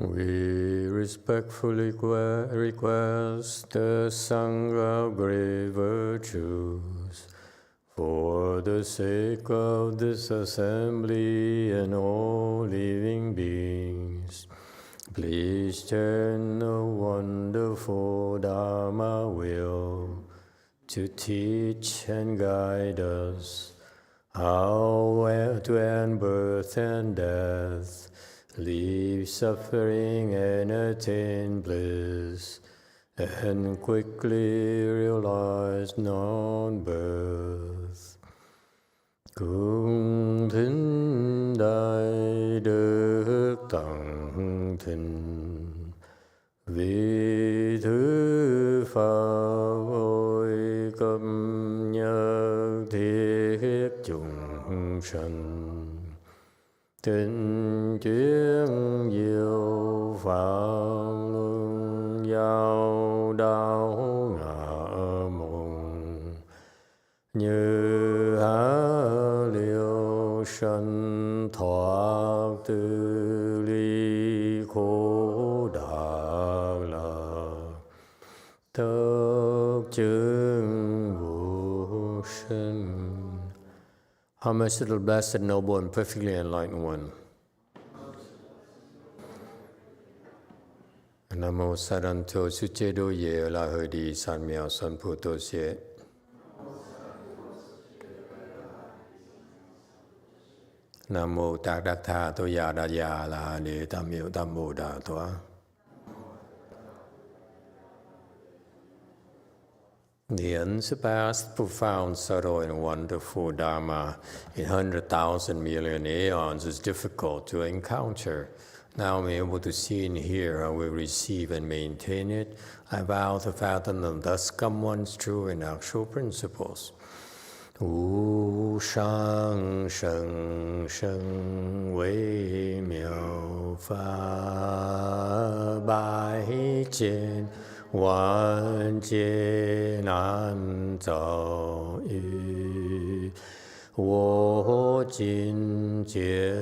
We respectfully request the Sangha of great virtues for the sake of this assembly and all living beings. Please turn the wonderful Dharma wheel to teach and guide us how to end birth and death, leave suffering and attain bliss, and quickly realize non-birth. Cung thính đại đức tặng thịnh, vì thứ Pháp ôi cập nhật thiết chúng sanh. Tình chuyên diệu Pháp luân giao đạo ngã mộng, như há liêu sanh thoát từ ly khổ đạc lạc, thất chứng vô sinh. How much the blessed, noble, and perfectly enlightened one. Namo Saranto Suchedo Ye La Hodi San Miao San Puto Se. Namo Tadakta Toya Daya La De Tamyo Tammo Da Toa. The unsurpassed, profound, subtle, and wonderful Dharma in 100,000 million aeons is difficult to encounter. Now I'm able to see and hear, I will receive and maintain it. I vow to fathom and thus come one's true and actual principles. Wu shang sheng sheng wei miao fa bai jian wan jie nan zao yu, wo jin jie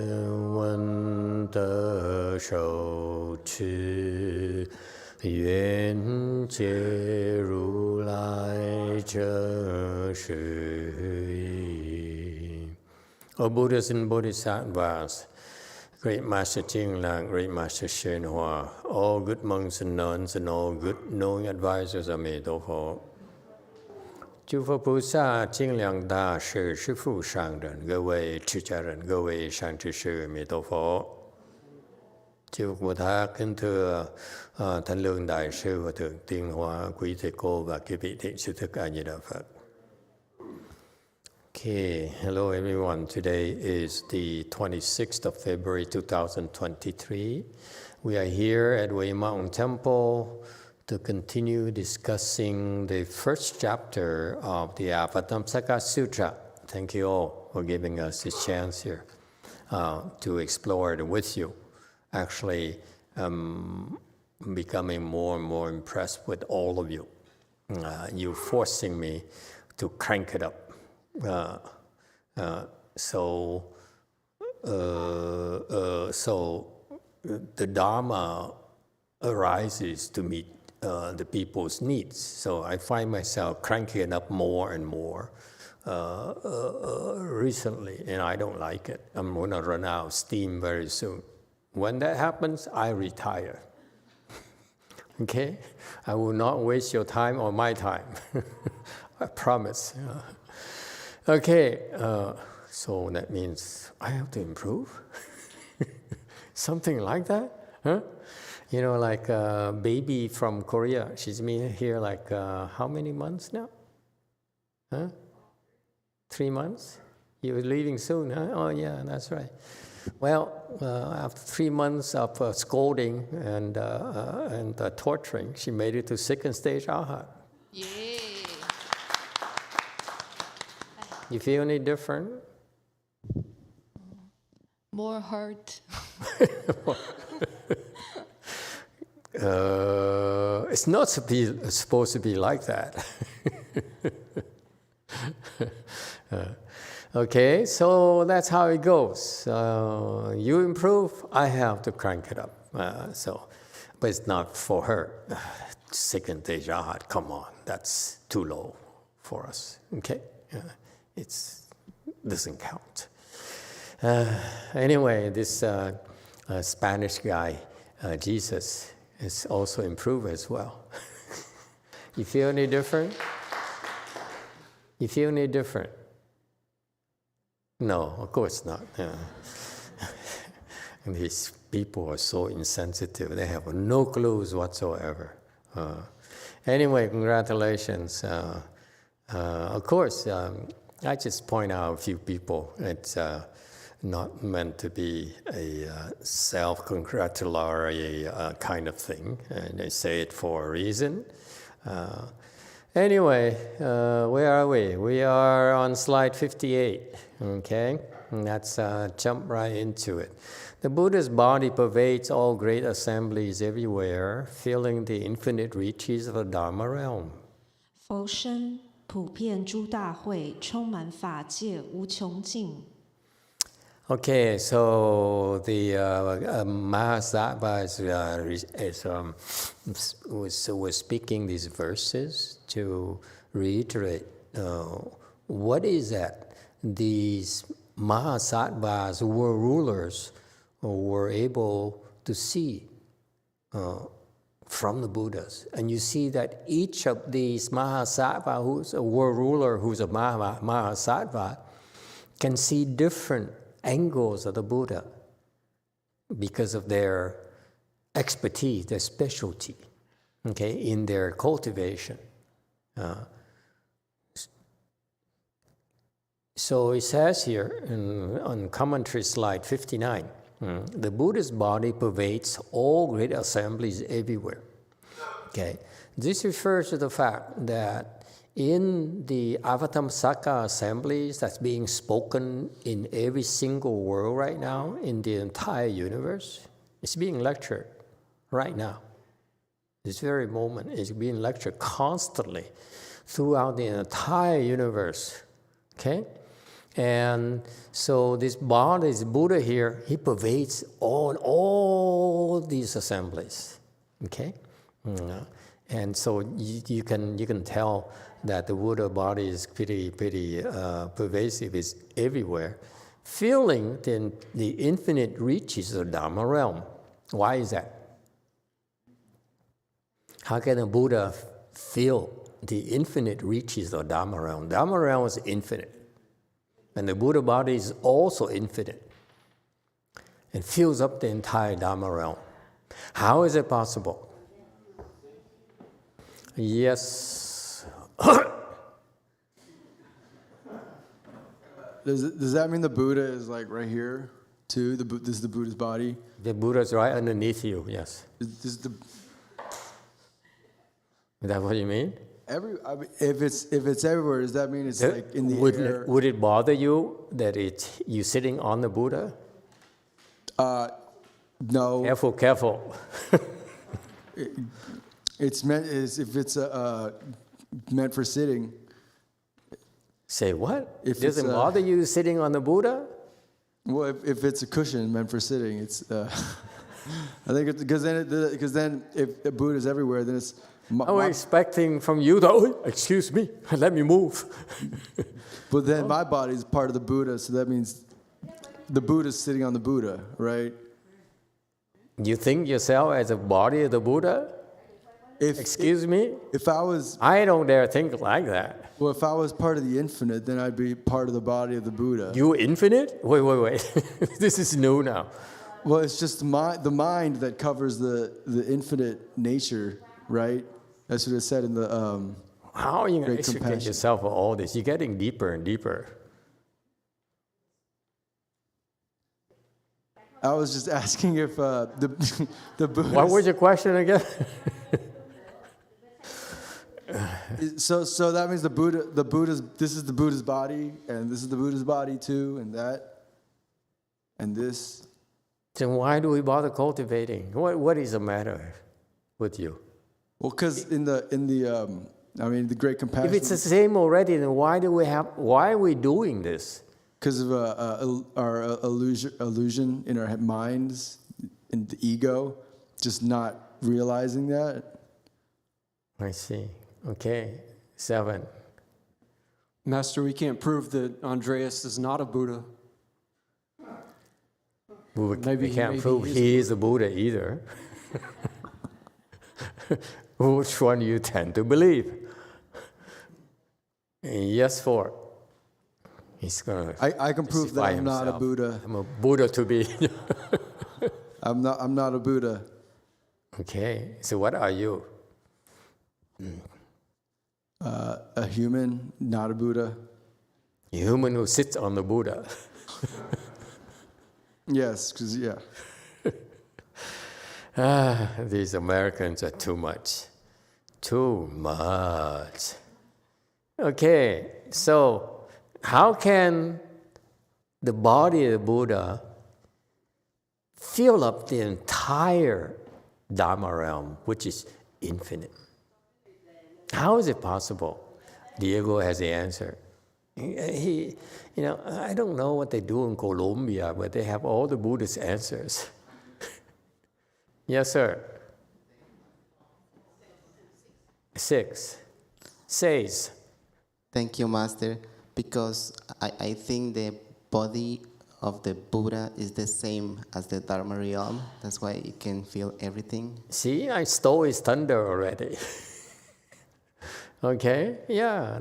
wen de shou qu, yuan jie ru lai zhe shi yi. O Buddhas and Bodhisattvas, Great Master Jinglang, Great Master YongHua, all good monks and nuns, and all good knowing advisors of Emitofuo. 诸佛菩萨、精良大师、师父上人、各位出家人、各位上智师、弥陀佛。chư Bồ Tát kính thưa Thánh Lương Đại sư và Thượng Tiên Hóa, quý thầy cô và quý vị thiện sư thức A Di Đà Phật. Okay, hello everyone. Today is the 26th of February 2023. We are here at Way Mountain Temple to continue discussing the first chapter of the Avatamsaka Sutra. Thank you all for giving us this chance here to explore it with you. Actually, I'm becoming more and more impressed with all of you. You forcing me to crank it up. So the Dharma arises to meet the people's needs. So I find myself cranking it up more and more recently, and I don't like it. I'm going to run out of steam very soon. When that happens, I retire. Okay? I will not waste your time or my time. I promise. Okay, so that means I have to improve? Something like that? Huh? You know, like a baby from Korea. She's been here like how many months now? Huh? 3 months? You're leaving soon, huh? Oh yeah, that's right. Well, after 3 months of scolding and torturing, she made it to second stage Arhat. Yeah. You feel any different? More hurt. It's not supposed to be like that. Okay, so that's how it goes. You improve, I have to crank it up. But it's not for her. Second Tejahat, come on, that's too low for us. Okay, it doesn't count. Anyway, this Spanish guy, Jesus, is also improved as well. You feel any different? You feel any different? No, of course not. And these people are so insensitive. They have no clues whatsoever. Anyway, congratulations. Of course, I just point out a few people. It's not meant to be a self-congratulatory kind of thing. And they say it for a reason. Anyway, where are we? We are on slide 58, okay? And let's jump right into it. The Buddha's body pervades all great assemblies everywhere, filling the infinite reaches of the Dharma realm. 佛身普遍诸大会，充满法界无穷尽。 Okay, so the Mahasattva was speaking these verses to reiterate what is that these Mahasattvas who were rulers were able to see from the Buddhas. And you see that each of these Mahasattva who's a world ruler, who's a Mahasattva, can see different angles of the Buddha because of their expertise, their specialty, okay, in their cultivation. So it says here on commentary slide 59, the Buddha's body pervades all great assemblies everywhere. Okay, this refers to the fact that in the Avatamsaka assemblies that's being spoken in every single world right now, in the entire universe, it's being lectured right now. This very moment is being lectured constantly throughout the entire universe. Okay? And so this Buddha here, he pervades all these assemblies. Okay? And so you can tell that the Buddha body is pretty pervasive, is everywhere, filling the infinite reaches of the Dharma realm. Why is that? How can a Buddha fill the infinite reaches of the Dharma realm? Dharma realm is infinite. And the Buddha body is also infinite and fills up the entire Dharma realm. How is it possible? Yes. Does that mean the Buddha is like right here too? This is the Buddha's body? The Buddha is right underneath you, yes. Is that what you mean? If it's everywhere, does that mean it's like in the air? Would it bother you that you sitting on the Buddha? No. Careful. It's meant if it's meant for sitting. Say what? If doesn't bother you sitting on the Buddha? Well, if it's a cushion meant for sitting, it's. I think it's because then if the Buddha's everywhere, then it's. I was expecting from you to, excuse me, let me move. But then my body is part of the Buddha, so that means the Buddha's sitting on the Buddha, right? You think yourself as a body of the Buddha? Excuse me? If I was... I don't dare think like that. Well, if I was part of the infinite, then I'd be part of the body of the Buddha. You infinite? Wait. This is new now. Well, it's just the mind that covers the infinite nature, right? That's what it said in the How are you going to extricate compassion. yourself from all this? You're getting deeper and deeper. I was just asking if the Buddha. What was your question again? So that means this is the Buddha's body, and this is the Buddha's body too, and that, and this. Then why do we bother cultivating? What is the matter with you? Well, because in the great compassion. If it's the same already, then why are we doing this? Because of our illusion in our minds, in the ego. just not realizing that. I see. Okay. 7. Master, we can't prove that Andreas is not a Buddha. We can't prove he is a Buddha either. Which one you tend to believe? Yes, 4. He's gonna. I can prove that I'm not a himself. Buddha. I'm a Buddha to be. I'm not a Buddha. Okay. So what are you? A human, not a Buddha. A human who sits on the Buddha. Yes, because yeah. These Americans are too much. Too much. Okay, so how can the body of the Buddha fill up the entire Dharma realm, which is infinite? How is it possible? Diego has the answer. I don't know what they do in Colombia, but they have all the Buddhist answers. Yes, sir. 6 says. Thank you, Master, because I think the body of the Buddha is the same as the Dharma realm. That's why it can feel everything. See, I stole his thunder already. Okay, yeah,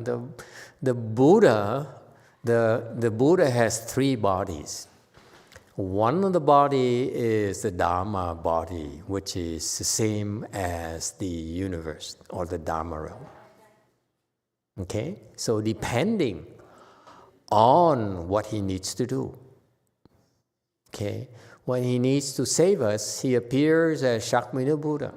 the Buddha has 3 bodies. One of the body is the Dharma body, which is the same as the universe or the Dharma realm. Okay, so depending on what he needs to do. Okay, when he needs to save us, he appears as Shakyamuni Buddha.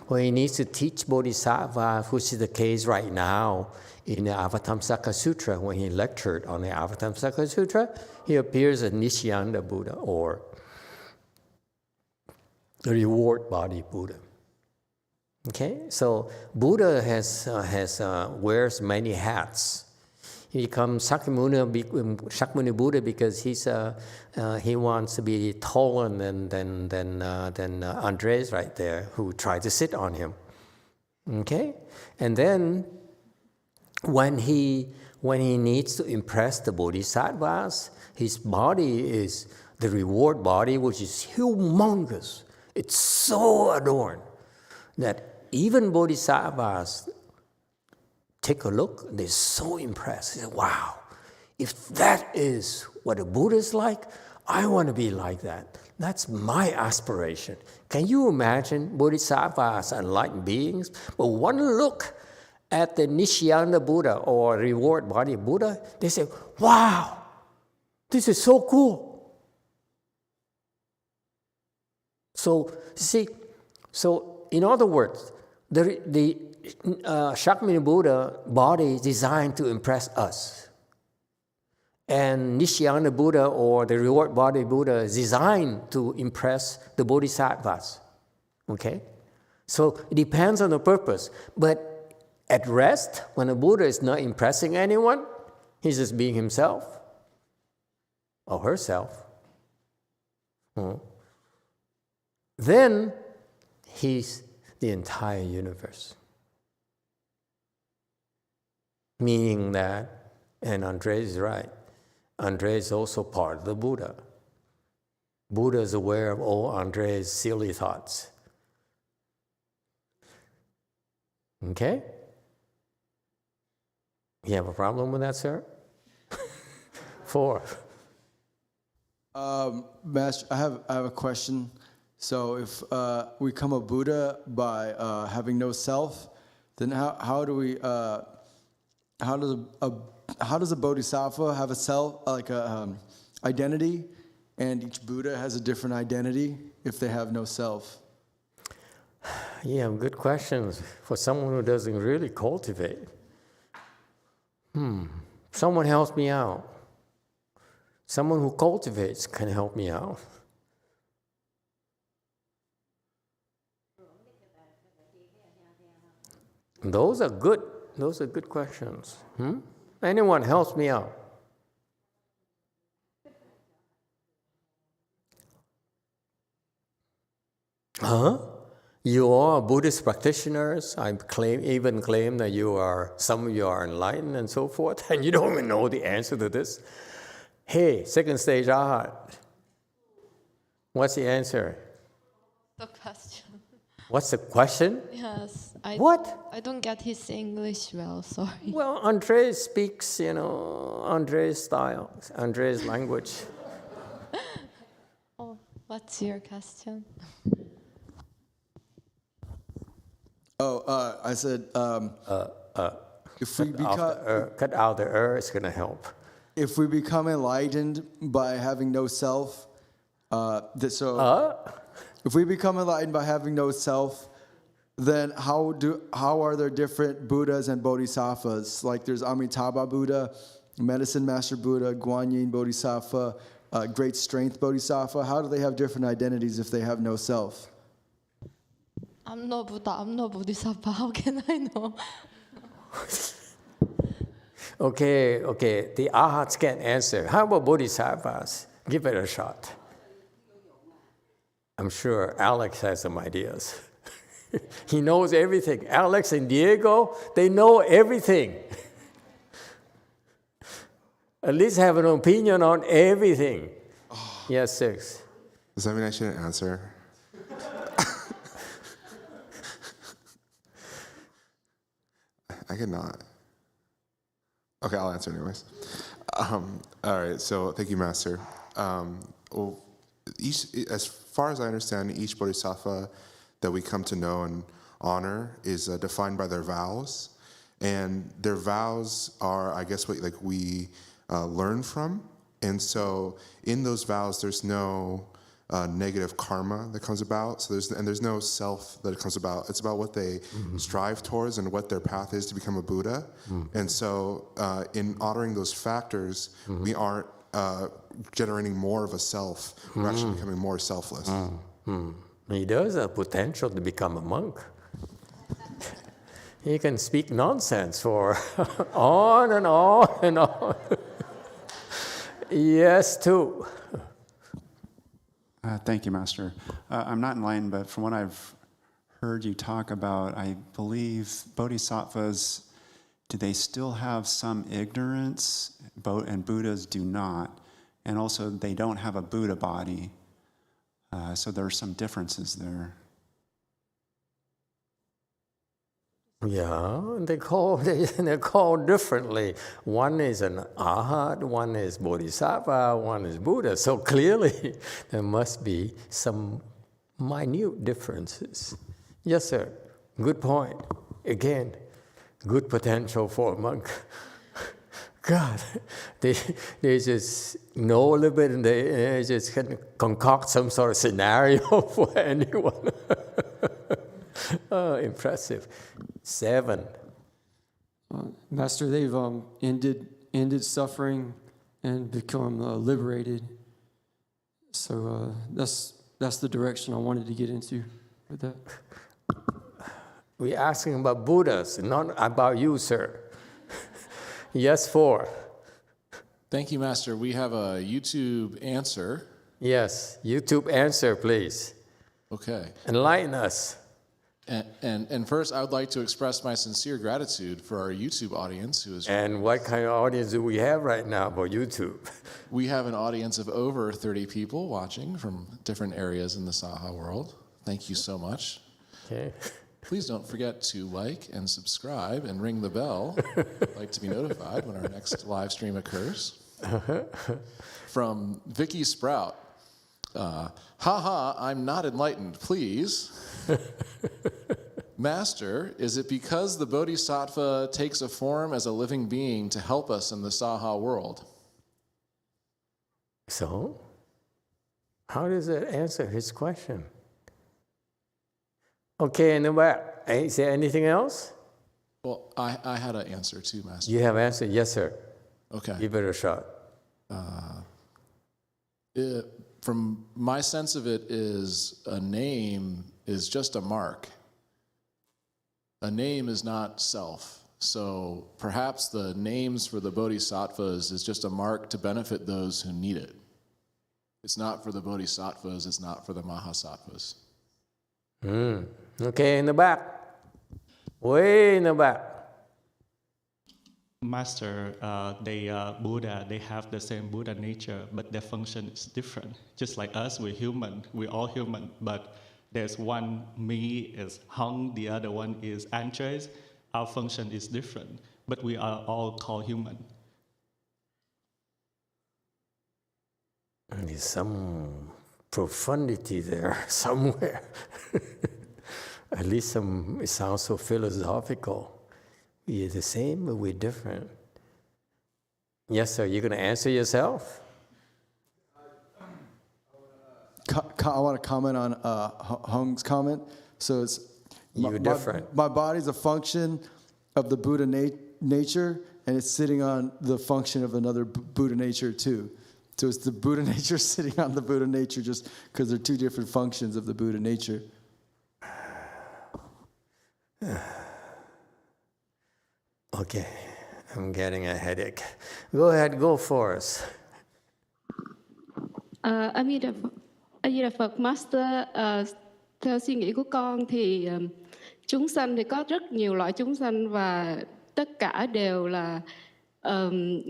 When he needs to teach Bodhisattva, which is the case right now in the Avatamsaka Sutra, when he lectured on the Avatamsaka Sutra, he appears as Nishyananda Buddha or the reward body Buddha. Okay, so Buddha wears many hats. He becomes Shakyamuni Buddha because he wants to be taller than Andres right there, who tried to sit on him. Okay, and then when he needs to impress the Bodhisattvas, his body is the reward body, which is humongous. It's so adorned that even Bodhisattvas take a look, they're so impressed. They say, wow, if that is what a Buddha is like, I want to be like that. That's my aspiration. Can you imagine Bodhisattvas are enlightened beings? But one look at the Nishyananda Buddha or reward body Buddha, they say, wow, this is so cool. So, see, in other words, the Shakyamuni Buddha body is designed to impress us. And Nishyananda Buddha or the reward body Buddha is designed to impress the Bodhisattvas. Okay? So it depends on the purpose. But at rest, when a Buddha is not impressing anyone, he's just being himself or herself. Then he's the entire universe. Meaning that, and Andres is right, Andres is also part of the Buddha. Buddha is aware of all Andres' silly thoughts. Okay? You have a problem with that, sir? 4. Master, I have a question. So if we become a Buddha by having no self, then how does a bodhisattva have a self, like a identity, and each Buddha has a different identity if they have no self? Yeah, good questions for someone who doesn't really cultivate. Someone helps me out. Someone who cultivates can help me out. Those are good questions. Anyone helps me out? Huh? You are Buddhist practitioners. I even claim that some of you are enlightened and so forth, and you don't even know the answer to this. Hey, second stage Arhat. What's the answer? The question. What's the question? Yes. What? I don't get his English well, sorry. Well, Andre speaks, Andre's style, Andre's language. Oh, what's your question? I said, if we become Cut out the it's going to help. if we become enlightened by having no self, if we become enlightened by having no self, then how are there different Buddhas and Bodhisattvas? Like there's Amitabha Buddha, Medicine Master Buddha, Guanyin Bodhisattva, Great Strength Bodhisattva. How do they have different identities if they have no self? I'm no Buddha, I'm no Bodhisattva, how can I know? Okay, the Arhats can't answer. How about Bodhisattvas? Give it a shot. I'm sure Alex has some ideas. He knows everything. Alex and Diego, they know everything. At least have an opinion on everything. Yes, 6. Does that mean I shouldn't answer? I cannot. Okay, I'll answer anyways. All right, so thank you, Master. Well, as far as I understand, each bodhisattva that we come to know and honor is defined by their vows. And their vows are, I guess, what we learn from. And so in those vows, there's no negative karma that comes about. So there's no self that comes about. It's about what they strive towards and what their path is to become a Buddha. And so in honoring those factors, we aren't generating more of a self. We're actually becoming more selfless. He does have potential to become a monk. He can speak nonsense for on and on and on. Yes, too. Thank you, Master. I'm not enlightened, but from what I've heard you talk about, I believe bodhisattvas, do they still have some ignorance? And Buddhas do not. And also, they don't have a Buddha body. So there are some differences there. Yeah, they're called differently. One is an Arhat, one is Bodhisattva, one is Buddha. So clearly, there must be some minute differences. Yes, sir. Good point. Again, good potential for a monk. God, they just know a little bit and they just can concoct some sort of scenario for anyone. Oh, impressive. 7. Master, they've ended suffering and become liberated. So that's the direction I wanted to get into with that. We're asking about Buddhas, not about you, sir. Yes, 4. Thank you, Master. We have a YouTube answer. Yes, YouTube answer, please. Okay. Enlighten us. And first, I would like to express my sincere gratitude for our YouTube audience who is. And what kind of audience do we have right now for YouTube? We have an audience of over 30 people watching from different areas in the Saha world. Thank you so much. Okay. Please don't forget to like and subscribe and ring the bell. I'd like to be notified when our next live stream occurs. From Vicky Sprout. Haha, I'm not enlightened, please. Master, is it because the Bodhisattva takes a form as a living being to help us in the Saha world? So, how does it answer his question? Okay, and then what? Is there anything else? Well, I had an answer too, Master. You have answered? Yes, sir. Okay. Give it a shot. From my sense of it is a name is just a mark. A name is not self. So perhaps the names for the bodhisattvas is just a mark to benefit those who need it. It's not for the bodhisattvas, it's not for the mahasattvas. Okay, in the back. Way in the back. Master, Buddha, they have the same Buddha nature, but their function is different. Just like us, we're human, we're all human, but there's one me is Hung, the other one is Andres. Our function is different, but we are all called human. There's some profundity there somewhere. At least it sounds so philosophical. We're the same, but we're different. Yes, sir. You're going to answer yourself? I want to comment on Hung's comment. So it's you're different. My body's a function of the Buddha nature, and it's sitting on the function of another Buddha nature too. So it's the Buddha nature sitting on the Buddha nature, just because they're two different functions of the Buddha nature. Okay, I'm getting a headache. Go ahead, go for us. A Di Đà Phật Master, theo suy nghĩ của con thì chúng sanh thì có rất nhiều loại chúng sanh và tất cả đều là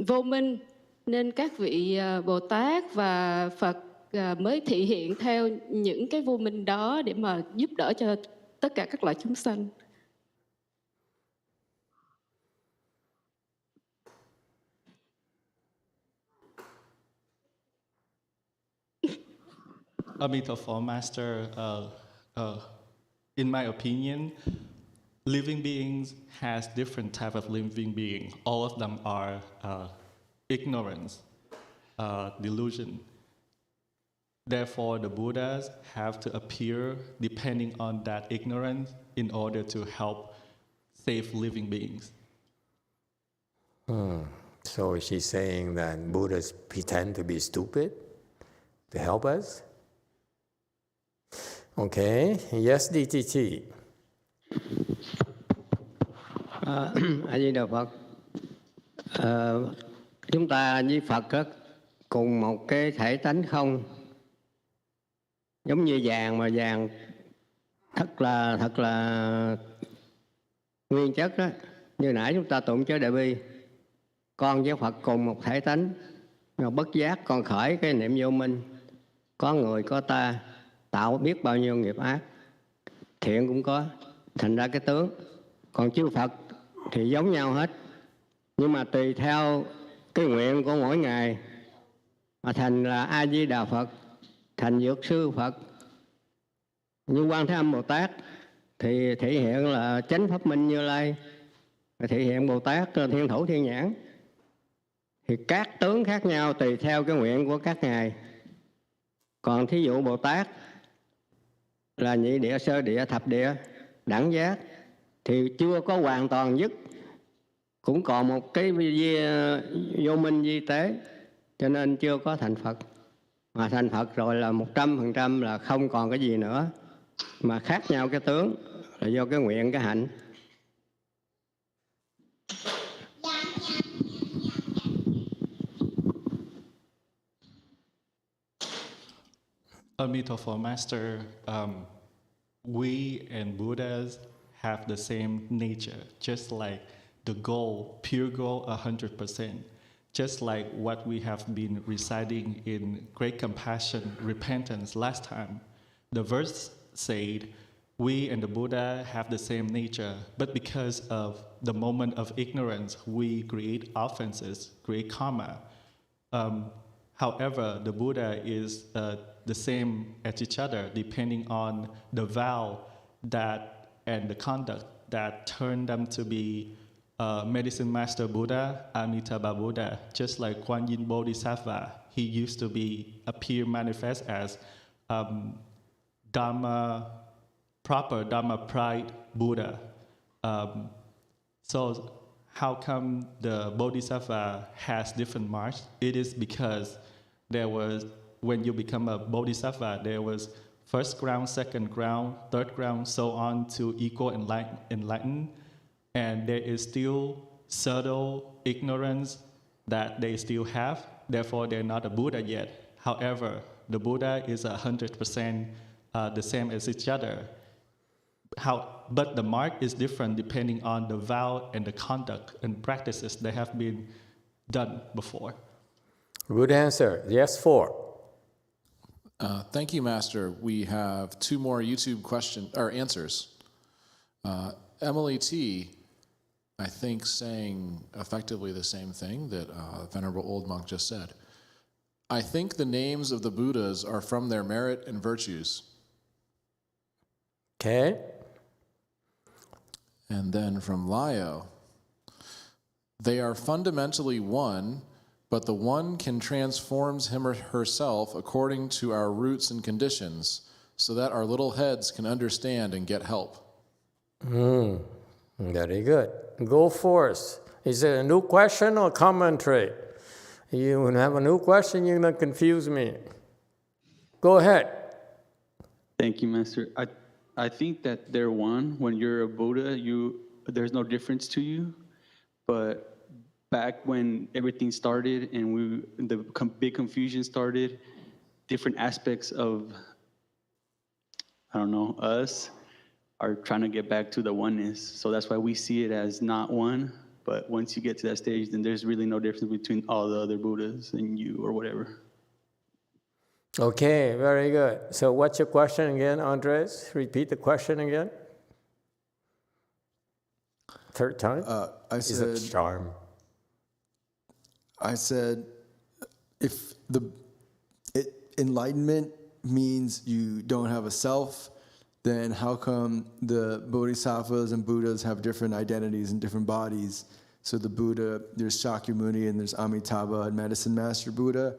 vô minh, nên các vị Bồ Tát và Phật mới thị hiện theo những cái vô minh đó để mà giúp đỡ cho tất cả các loại chúng sanh. Emitofuo, Master, in my opinion, living beings has different type of living being. All of them are ignorance, delusion. Therefore, the Buddhas have to appear depending on that ignorance in order to help save living beings. So she's saying that Buddhas pretend to be stupid to help us? Okay, yes, DTT. A Di Đà Phật. Chúng ta với Phật cùng một cái thể tánh không, giống như vàng mà vàng thật là nguyên chất đó. Như nãy chúng ta tụng chớ Đại Bi, con với Phật cùng một thể tánh, mà bất giác con khởi cái niệm vô minh, có người có ta, tạo biết bao nhiêu nghiệp ác, thiện cũng có, thành ra cái tướng. Còn chư Phật thì giống nhau hết, nhưng mà tùy theo cái nguyện của mỗi ngày mà thành là A Di Đà Phật, thành Dược Sư Phật. Như Quan Thế Âm Bồ Tát thì thể hiện là Chánh Pháp Minh Như Lai, thể hiện Bồ Tát Thiên Thủ Thiên Nhãn. Thì các tướng khác nhau tùy theo cái nguyện của các ngài. Còn thí dụ Bồ Tát là nhị địa, sơ địa, thập địa, đẳng giác thì chưa có hoàn toàn dứt, cũng còn một cái vô minh vi tế, cho nên chưa có thành Phật. Mà thành Phật rồi là 100% là không còn cái gì nữa, mà khác nhau cái tướng là do cái nguyện, cái hạnh. Emitofuo, Master, we and Buddhas have the same nature, just like the goal, pure goal, 100%. Just like what we have been reciting in Great Compassion, Repentance last time. The verse said, we and the Buddha have the same nature, but because of the moment of ignorance, we create offenses, create karma. However, the Buddha is the same as each other, depending on the vow that and the conduct that turned them to be Medicine Master Buddha, Amitabha Buddha. Just like Kuan Yin Bodhisattva, he used to appear manifest as Dharma, proper Dharma pride Buddha. So how come the Bodhisattva has different marks? It is because there was, when you become a Bodhisattva, there was first ground, second ground, third ground, so on to equal enlighten. And there is still subtle ignorance that they still have. Therefore, they're not a Buddha yet. However, the Buddha is 100% the same as each other. but the mark is different depending on the vow and the conduct and practices that have been done before. Good answer. Yes, 4. Thank you, Master. We have 2 more YouTube answers. Emily T, I think, saying effectively the same thing that Venerable Old Monk just said. I think the names of the Buddhas are from their merit and virtues. Okay. And then from Lyo, they are fundamentally one, but the one can transform him or herself according to our roots and conditions, so that our little heads can understand and get help. Very good. Go forth. Is it a new question or commentary? You have a new question, you're going to confuse me. Go ahead. Thank you, Master. I think that they're one. When you're a Buddha, there's no difference to you. But back when everything started and the big confusion started, different aspects of, us are trying to get back to the oneness. So that's why we see it as not one. But once you get to that stage, then there's really no difference between all the other Buddhas and you or whatever. Okay, very good. So what's your question again, Andres? Repeat the question again. 3rd time? Is it charm? I said, if enlightenment means you don't have a self, then how come the Bodhisattvas and Buddhas have different identities and different bodies? So the Buddha, there's Shakyamuni and there's Amitabha and Medicine Master Buddha.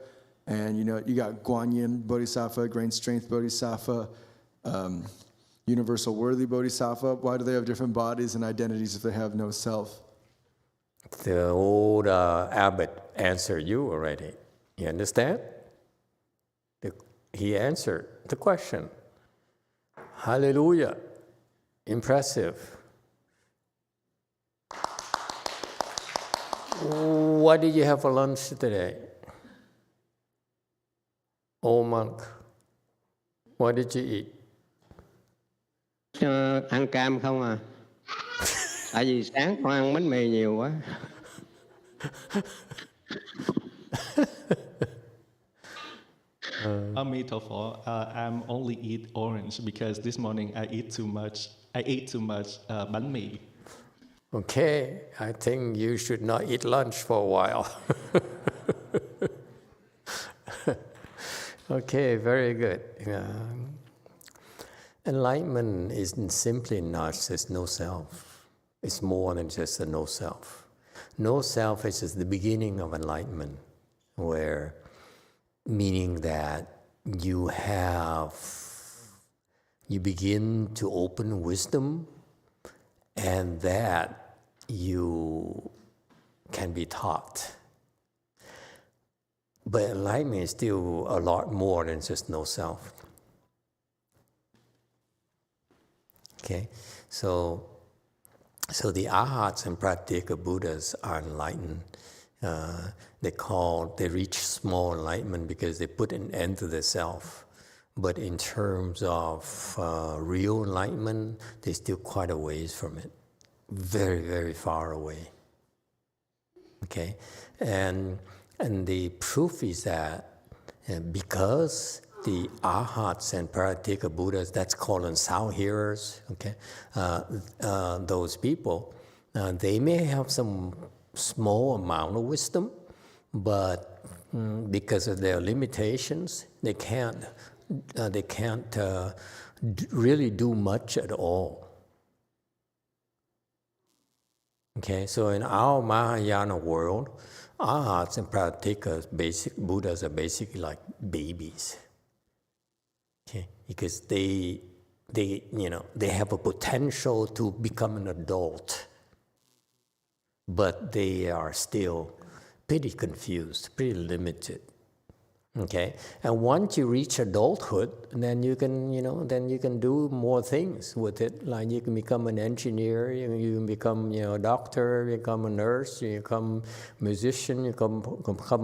And you got Guanyin Bodhisattva, Great Strength Bodhisattva, Universal Worthy Bodhisattva. Why do they have different bodies and identities if they have no self? The old abbot answered you already. You understand? He answered the question. Hallelujah. Impressive. What did you have for lunch today? Old monk, what did you eat? Ăn cam không à? Tại vì sáng con ăn bánh mì nhiều quá. Emitofuo, I'm only eat orange because this morning I ate too much bánh mì. Okay, I think you should not eat lunch for a while. Okay, very good. Enlightenment is simply not just no self. It's more than just a no self. No self is just the beginning of enlightenment, meaning that you begin to open wisdom, and that you can be taught. But enlightenment is still a lot more than just no self. Okay, so the Arhats and Pratyeka Buddhas are enlightened. They reach small enlightenment because they put an end to the self. But in terms of real enlightenment, they're still quite a ways from it. Very, very far away. Okay, and the proof is that because the Arhats and Pratyeka Buddhas, that's called sound hearers, okay? Those people, they may have some small amount of wisdom, but because of their limitations, they can't really do much at all. Okay, so in our Mahayana world, Arhats and Pratyekas, Buddhas are basically like babies. Okay, because they have a potential to become an adult, but they are still pretty confused, pretty limited. Okay, and once you reach adulthood, then you can do more things with it. Like you can become an engineer, you can become a doctor, you become a nurse, you become a musician, you become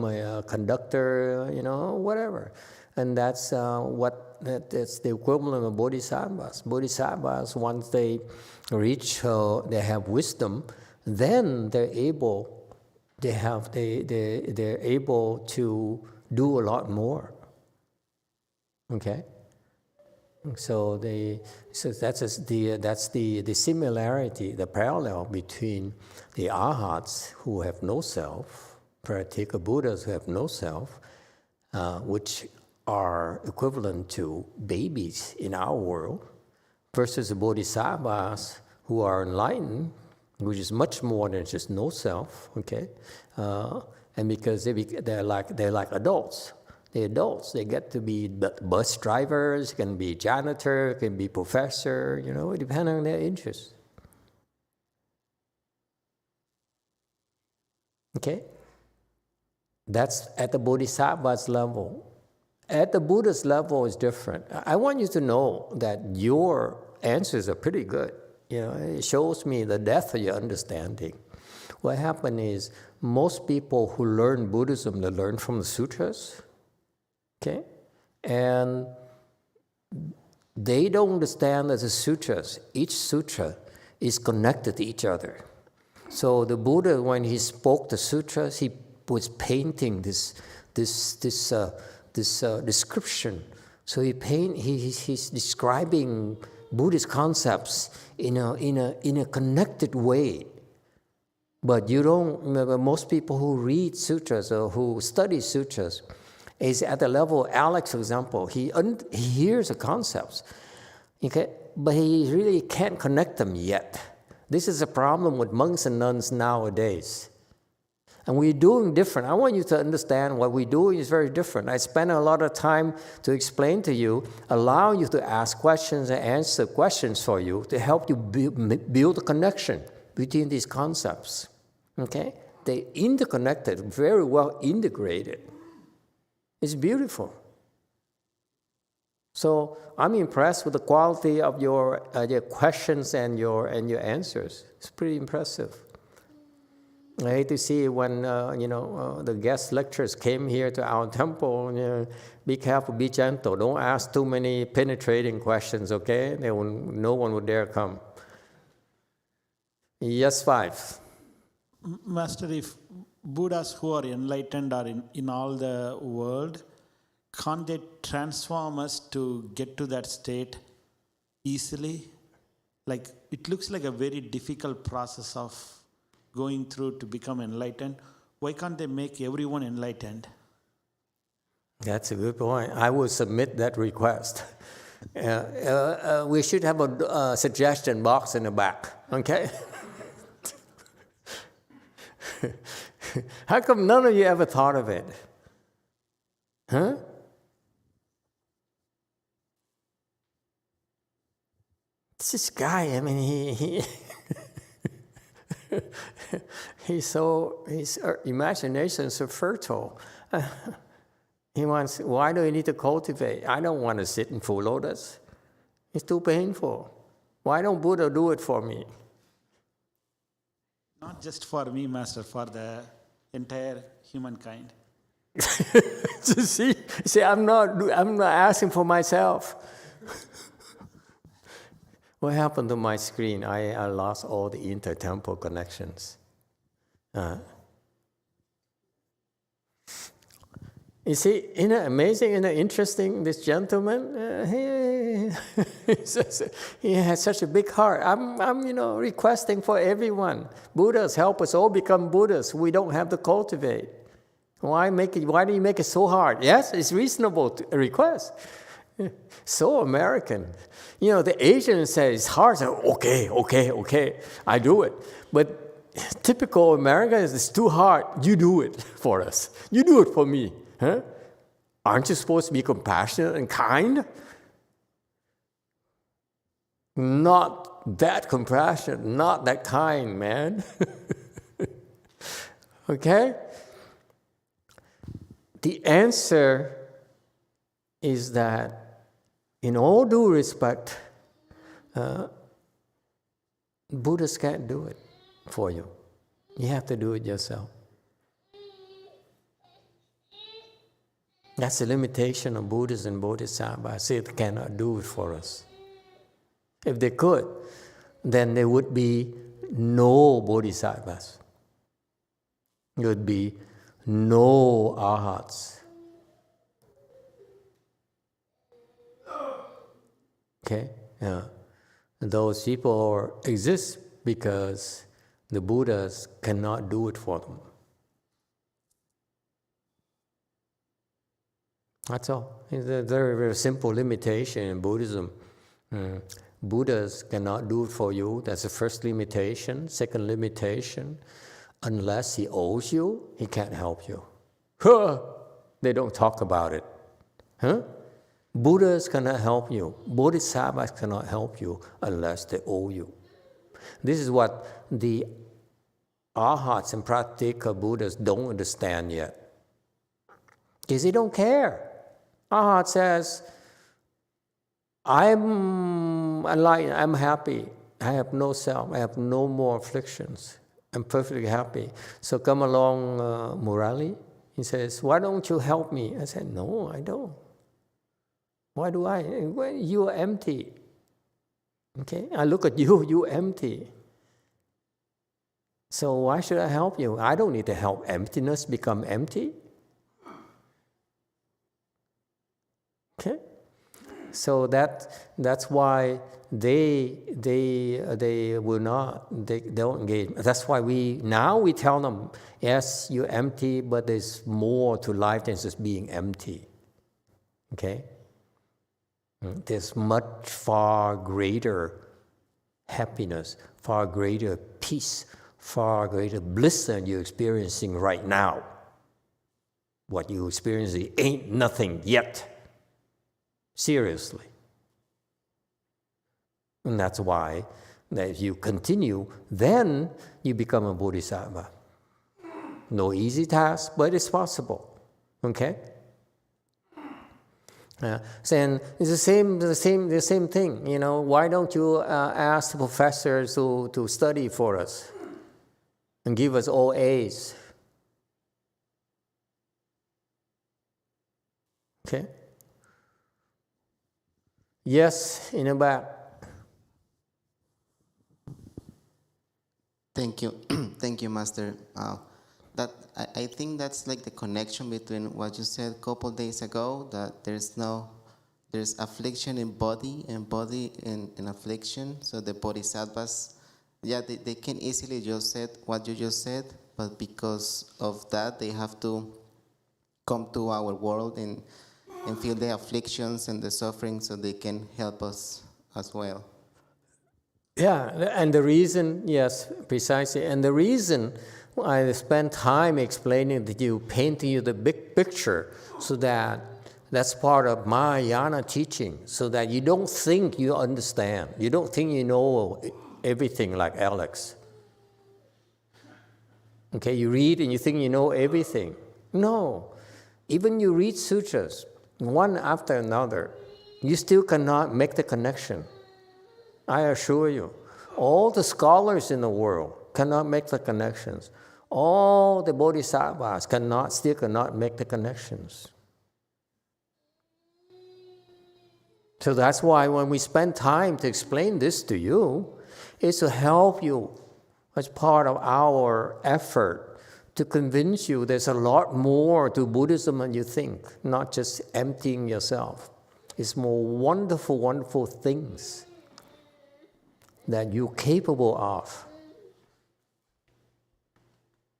a conductor, whatever. And that's what that's the equivalent of bodhisattvas. Bodhisattvas, once they reach, they have wisdom, then they're able to do a lot more. Okay, so that's the similarity, the parallel between the arhats who have no self, Pratyeka Buddhas who have no self, which are equivalent to babies in our world, versus the bodhisattvas who are enlightened, which is much more than just no self. Okay, and because they're like adults. The adults, they get to be bus drivers, can be janitor, can be professor, depending on their interests. Okay? That's at the bodhisattva's level. At the Buddha's level is different. I want you to know that your answers are pretty good. It shows me the depth of your understanding. What happened is, most people who learn Buddhism, they learn from the sutras. Okay, and they don't understand that the sutras, each sutra is connected to each other. So the Buddha, when he spoke the sutras, he was painting this description. So he's describing Buddhist concepts in a connected way. But most people who read sutras or who study sutras is at the level of Alex, for example. He hears the concepts, okay, but he really can't connect them yet. This is a problem with monks and nuns nowadays. And we're doing different. I want you to understand what we're doing is very different. I spend a lot of time to explain to you, allow you to ask questions and answer questions for you to help you build a connection between these concepts. Okay? They're interconnected, very well integrated. It's beautiful. So I'm impressed with the quality of your questions and your answers. It's pretty impressive. I hate to see when the guest lecturers came here to our temple. Be careful, be gentle. Don't ask too many penetrating questions. Okay, no one would dare come. Yes, 5. Master, if Buddhas who are enlightened are in all the world, can't they transform us to get to that state easily? Like, it looks like a very difficult process of going through to become enlightened. Why can't they make everyone enlightened? That's a good point. I will submit that request. We should have a suggestion box in the back, okay? How come none of you ever thought of it? Huh? This guy, I mean, his imagination is so fertile. Why do you need to cultivate? I don't want to sit in full lotus. It's too painful. Why don't Buddha do it for me? Not just for me, Master, for the entire humankind. See, I'm not asking for myself. What happened to my screen? I lost all the inter-temple connections. You see, isn't it amazing, isn't it interesting, this gentleman? He has such a big heart. I'm requesting for everyone. Buddhas, help us all become Buddhas. We don't have to cultivate. Why do you make it so hard? Yes, it's reasonable to request. So American. The Asian says it's hard. So, okay, I do it. But typical American is it's too hard. You do it for us. You do it for me. Huh? Aren't you supposed to be compassionate and kind? Not that compassionate, not that kind, man. Okay? The answer is that, in all due respect, Buddhists can't do it for you. You have to do it yourself. That's the limitation of Buddhas and Bodhisattvas. They cannot do it for us. If they could, then there would be no Bodhisattvas. There would be no Arhats. Okay? Yeah. Those people exist because the Buddhas cannot do it for them. That's all. It's a very, very simple limitation in Buddhism. Buddhas cannot do it for you. That's the first limitation. Second limitation, unless he owes you, he can't help you. They don't talk about it. Buddhas cannot help you. Bodhisattvas cannot help you unless they owe you. This is what the Arhats and Pratyeka Buddhas don't understand yet. Because they don't care. Arhat says, I'm enlightened, I'm happy. I have no self, I have no more afflictions. I'm perfectly happy. So come along Murali. He says, why don't you help me? I said, no, I don't. Why do I? Well, you're empty. Okay, I look at you, you're empty. So why should I help you? I don't need to help emptiness become empty. Okay, so that's why they will not, they don't engage. That's why we tell them, yes, you're empty, but there's more to life than just being empty. Okay, there's much far greater happiness, far greater peace, far greater bliss than you're experiencing right now. What you're experiencing ain't nothing yet. Seriously. And that's why that if you continue, then you become a bodhisattva. No easy task, but it's possible. Okay? So it's the same thing. You know, why don't you ask the professors to study for us and give us all A's? Okay? Yes, in the back. Thank you. Thank you, Master. I think that's like the connection between what you said a couple days ago, that there's affliction in body and body in affliction. So the bodhisattvas, they can easily just say what you just said, but because of that, they have to come to our world and feel the afflictions and the suffering so they can help us as well. Yeah, and the reason, yes, precisely. And the reason I spent time explaining to you, painting you the big picture, so that's part of Mahayana teaching, so that you don't think you understand. You don't think you know everything like Alex. Okay, you read and you think you know everything. No. Even you read sutras, one after another, you still cannot make the connection. I assure you. All the scholars in the world cannot make the connections. All the bodhisattvas still cannot make the connections. So that's why when we spend time to explain this to you, it's to help you as part of our effort to convince you there's a lot more to Buddhism than you think, not just emptying yourself. It's more wonderful, wonderful things that you're capable of.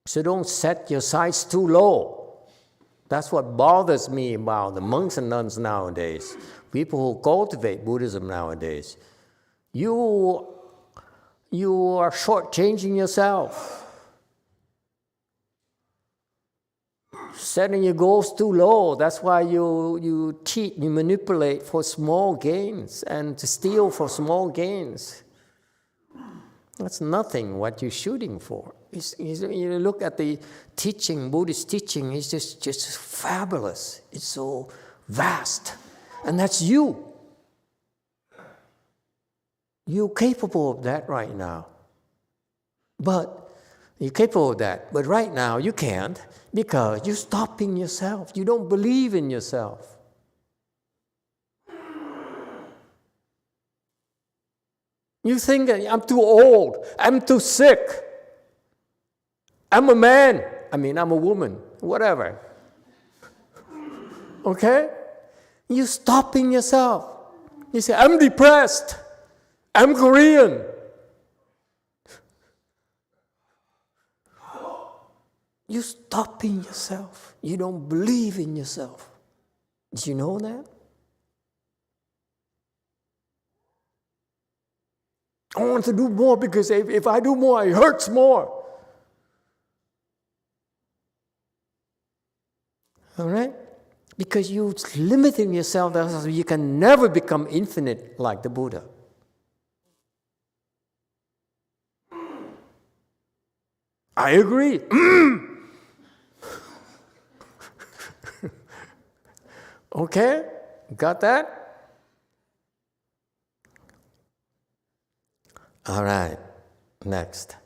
So don't set your sights too low. That's what bothers me about the monks and nuns nowadays, people who cultivate Buddhism nowadays. You are shortchanging yourself. Setting your goals too low. That's why you cheat, you manipulate for small gains and to steal for small gains. That's nothing what you're shooting for. You look at the teaching, Buddhist teaching, it's just fabulous. It's so vast. And that's you. You're capable of that right now. But You're capable of that. But right now you can't because you're stopping yourself. You don't believe in yourself. You think that I'm too old, I'm too sick, I'm a man, I'm a woman, whatever. Okay? You're stopping yourself. You say, I'm depressed, I'm Korean. You're stopping yourself. You don't believe in yourself. Do you know that? I want to do more because if I do more, it hurts more. All right? Because you're limiting yourself, you can never become infinite like the Buddha. I agree. Okay? Got that? All right, next.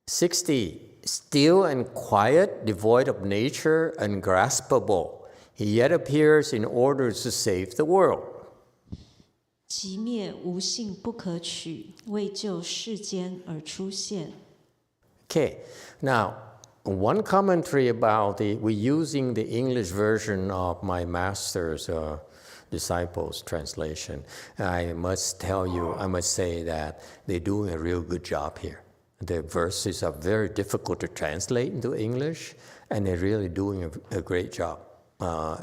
60. Still and quiet, devoid of nature, ungraspable. He yet appears in order to save the world. 寂灭无性不可取，为救世间而出现。 Okay, now one commentary about we're using the English version of my master's disciples translation. I must say that they're doing a real good job here. The verses are very difficult to translate into English, and they're really doing a great job,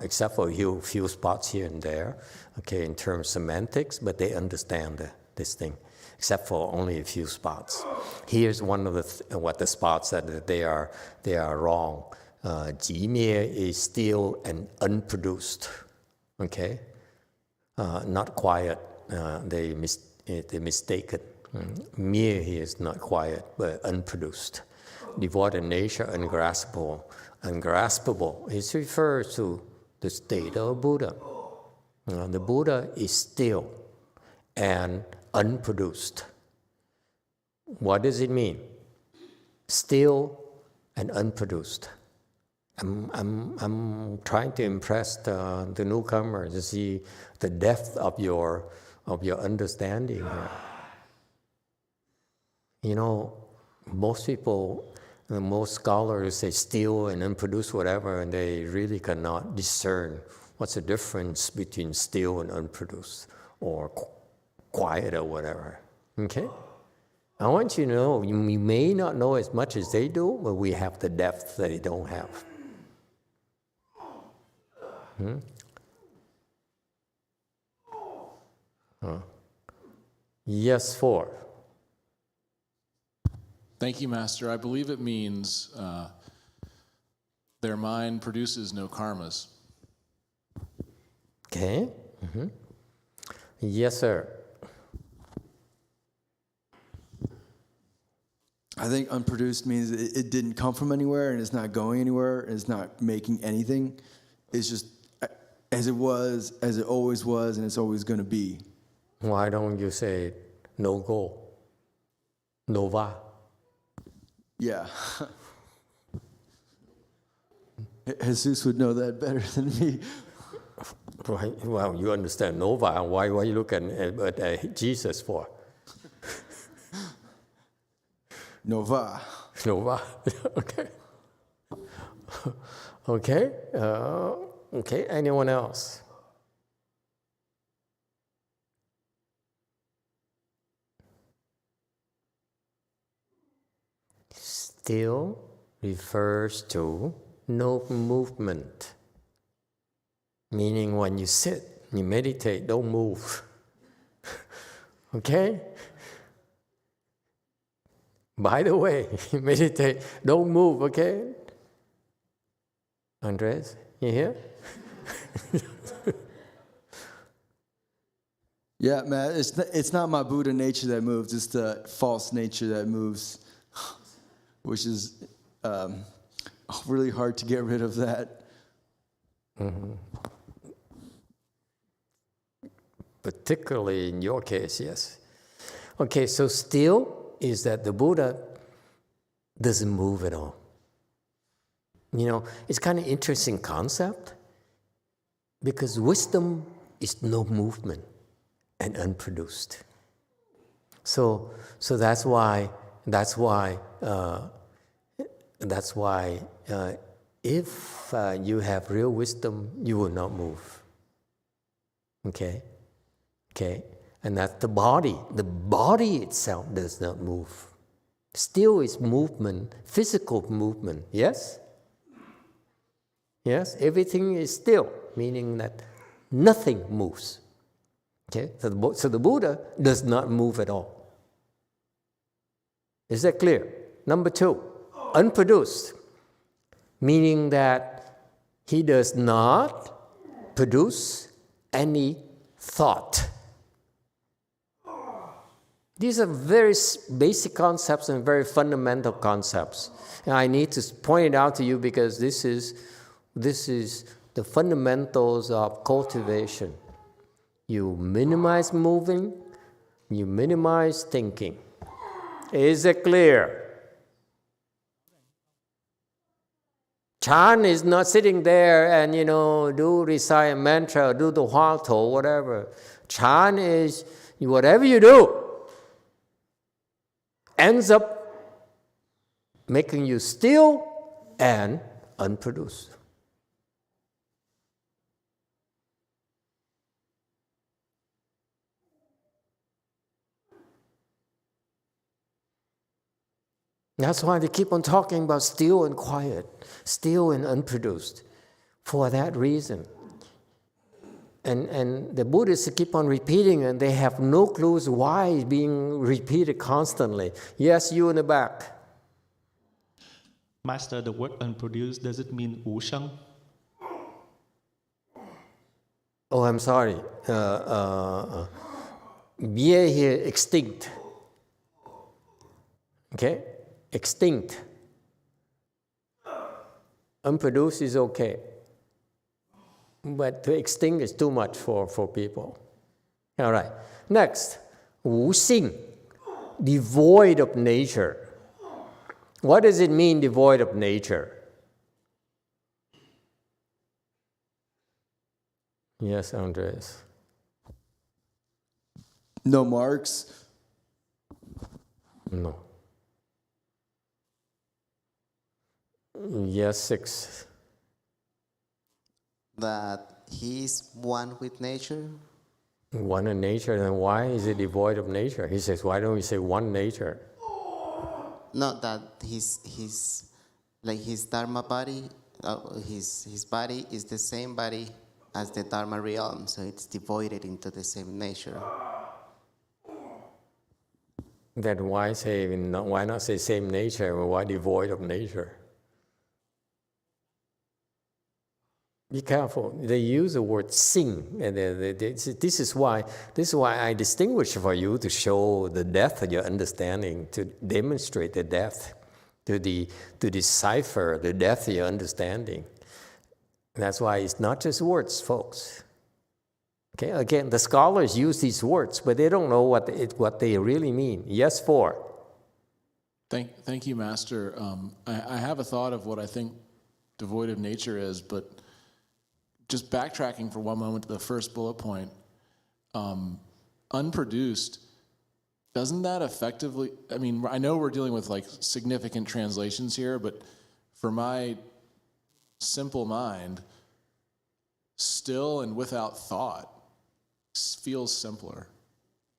except for a few spots here and there, okay, in terms of semantics, but they understand this thing, except for only a few spots. Here's one of the spots that they are wrong. 寂灭 is still and unproduced, okay? Not quiet. They mistaken. Mere here is not quiet, but unproduced. Devoid of nature, ungraspable. Ungraspable. It refers to the state of Buddha. The Buddha is still and unproduced. What does it mean? Still and unproduced. I'm trying to impress the newcomer to see the depth of your understanding here. You know, most people, most scholars say still and unproduced whatever, and they really cannot discern what's the difference between still and unproduced, or quiet or whatever. Okay? I want you to know, you may not know as much as they do, but we have the depth that they don't have. Yes, 4. Thank you, Master. I believe it means their mind produces no karmas. Okay. Yes, sir. I think unproduced means it didn't come from anywhere and it's not going anywhere and it's not making anything. It's just as it was, as it always was, and it's always going to be. Why don't you say no goal? Nova. Yeah. Jesus would know that better than me. Right. Well, you understand Nova. Why you look at Jesus for? Nova. Nova. Okay. Okay. Okay. Anyone else? Still refers to no movement. Meaning when you sit, you meditate, don't move. Okay? By the way, you meditate, don't move, okay? Andres, you here? Yeah, man, it's not my Buddha nature that moves, it's the false nature that moves, which is really hard to get rid of that. Mm-hmm. Particularly in your case, yes. Okay, so still is that the Buddha doesn't move at all. You know, it's kind of interesting concept because wisdom is no movement and unproduced. So that's why if you have real wisdom, you will not move. Okay, and that's the body. The body itself does not move. Still is movement, physical movement. Yes. Yes, everything is still, meaning that nothing moves. Okay, so the Buddha does not move at all. Is that clear? Number 2, unproduced, meaning that he does not produce any thought. These are very basic concepts and very fundamental concepts. And I need to point it out to you because this is the fundamentals of cultivation. You minimize moving, you minimize thinking. Is it clear? Chan is not sitting there and, do recite a mantra, do the huato, whatever. Chan is whatever you do ends up making you still and unproduced. That's why they keep on talking about still and quiet, still and unproduced, for that reason. And the Buddhists keep on repeating and they have no clues why it's being repeated constantly. Yes, you in the back. Master, the word unproduced, does it mean wu sheng? Oh, I'm sorry. Bie here, extinct. Okay? Extinct. Unproduced is okay. But to extinct is too much for people. All right. Next, wu xing, devoid of nature. What does it mean, devoid of nature? Yes, Andres. No marks? No. Yes, 6. That he is one with nature. One in nature, then why is it devoid of nature? He says, why don't we say one nature? Not that his Dharma body, his body is the same body as the Dharma realm, so it's divided into the same nature. Then why not say same nature, or why devoid of nature? Be careful. They use the word "sing," and this is why I distinguish for you to show the depth of your understanding, to demonstrate the depth, to decipher the depth of your understanding. That's why it's not just words, folks. Okay. Again, the scholars use these words, but they don't know what they really mean. Yes, 4. Thank you, Master. I have a thought of what I think devoid of nature is, but just backtracking for one moment to the first bullet point, unproduced, doesn't that effectively, I know we're dealing with significant translations here, but for my simple mind, still and without thought feels simpler.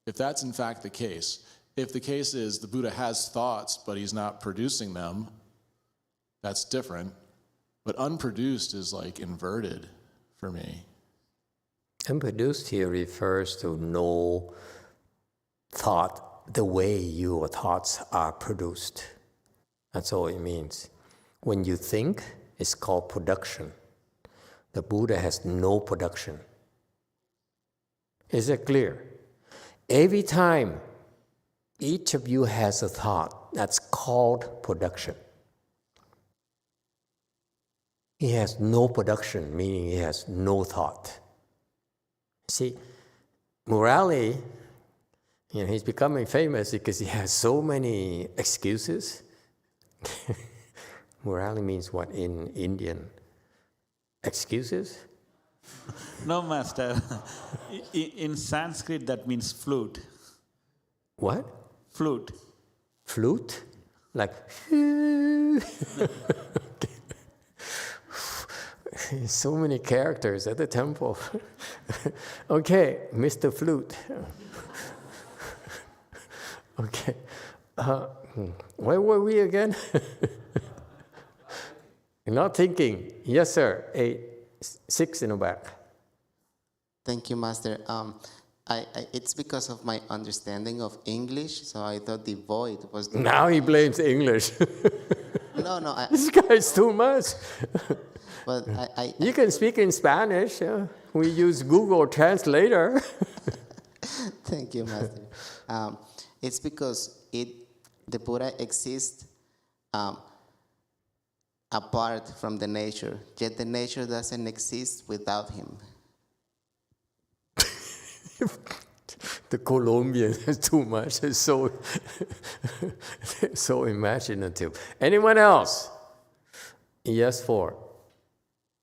If that's in fact the case, if the case is the Buddha has thoughts, but he's not producing them, that's different. But unproduced is inverted for me. Unproduced here refers to no thought the way your thoughts are produced. That's all it means. When you think, it's called production. The Buddha has no production. Is it clear? Every time each of you has a thought, that's called production. He has no production, meaning he has no thought. See, Murali, he's becoming famous because he has so many excuses. Murali means what in Indian? Excuses? No, Master. In Sanskrit, that means flute. What? Flute. Flute? Like, so many characters at the temple. Okay, Mr. Flute. Okay. Where were we again? Not thinking. Yes, sir. 6 in the back. Thank you, Master. It's because of my understanding of English, so I thought the void was the... Now he blames English. No. This guy's too much. But you can speak in Spanish. We use Google Translator. Thank you, Master. It's because the Buddha exists apart from the nature, yet the nature doesn't exist without him. The Colombian is too much. It's so, so imaginative. Anyone else? Yes, 4.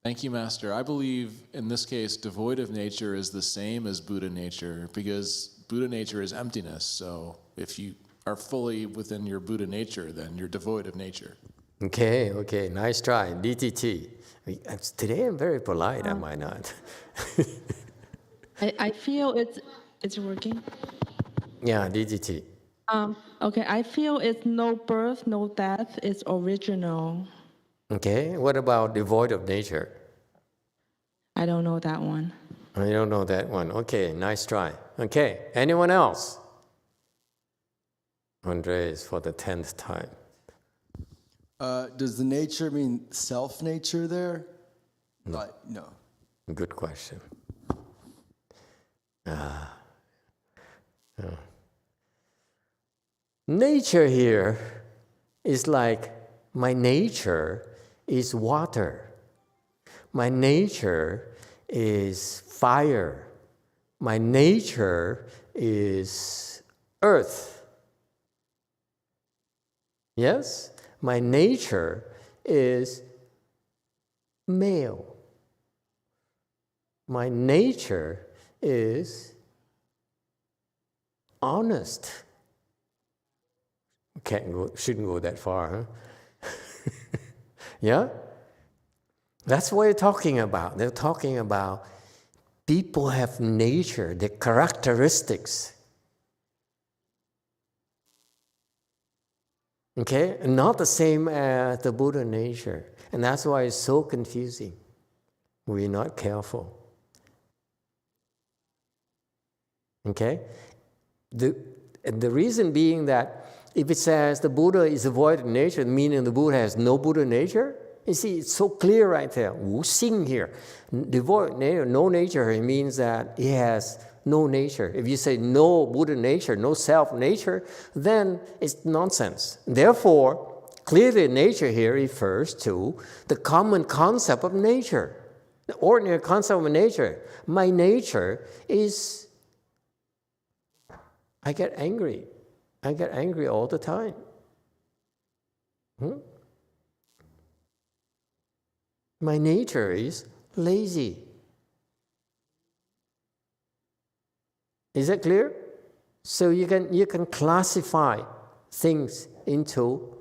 Thank you, Master. I believe in this case, devoid of nature is the same as Buddha nature, because Buddha nature is emptiness. So if you are fully within your Buddha nature, then you're devoid of nature. Okay, nice try. DTT. Today I'm very polite, am I not? I feel it's working. Yeah, DTT. Okay, I feel it's no birth, no death, it's original. Okay, what about devoid of nature? I don't know that one. I don't know that one. Okay, nice try. Okay, anyone else? Andres for the 10th time. Does the nature mean self-nature there? No. No. Good question. Nature here is like my nature is water. My nature is fire. My nature is earth. Yes? My nature is male. My nature is honest. Shouldn't go that far, huh? Yeah? That's what they're talking about. They're talking about people have nature, the characteristics. Okay? Not the same as the Buddha nature. And that's why it's so confusing. We're not careful. Okay? The reason being that if it says the Buddha is devoid of nature, meaning the Buddha has no Buddha nature, you see, it's so clear right there. Wu Xing here. Devoid nature, no nature, it means that he has no nature. If you say no Buddha nature, no self-nature, then it's nonsense. Therefore, clearly nature here refers to the common concept of nature, the ordinary concept of nature. My nature is, I get angry. I get angry all the time. My nature is lazy. Is that clear? So you can classify things into,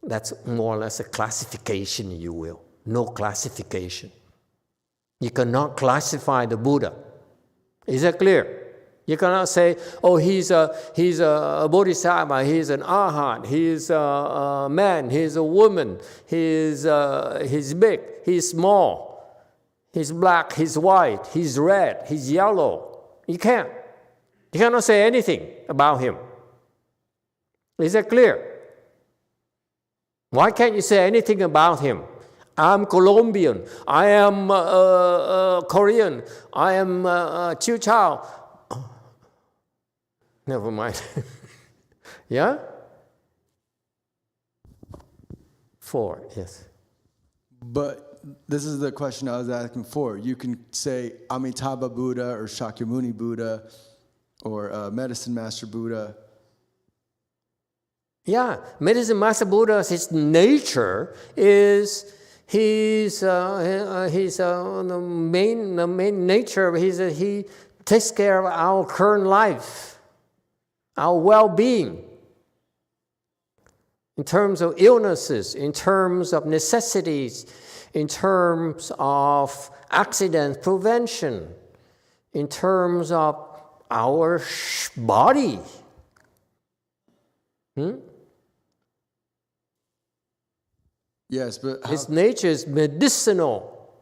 that's more or less a classification, you will. No classification. You cannot classify the Buddha. Is that clear? You cannot say, oh, he's a bodhisattva, he's an arhat, he's a man, he's a woman, he's big, he's small, he's black, he's white, he's red, he's yellow. You can't. You cannot say anything about him. Is that clear? Why can't you say anything about him? I'm Colombian, I am Korean, I am Chiu Chao. Never mind. Yeah? 4, yes. But this is the question I was asking for. You can say Amitabha Buddha or Shakyamuni Buddha or Medicine Master Buddha. Yeah, Medicine Master Buddha, his nature is the main nature. He takes care of our current life, our well-being, in terms of illnesses, in terms of necessities, in terms of accident prevention, in terms of our body. Yes, but his nature is medicinal.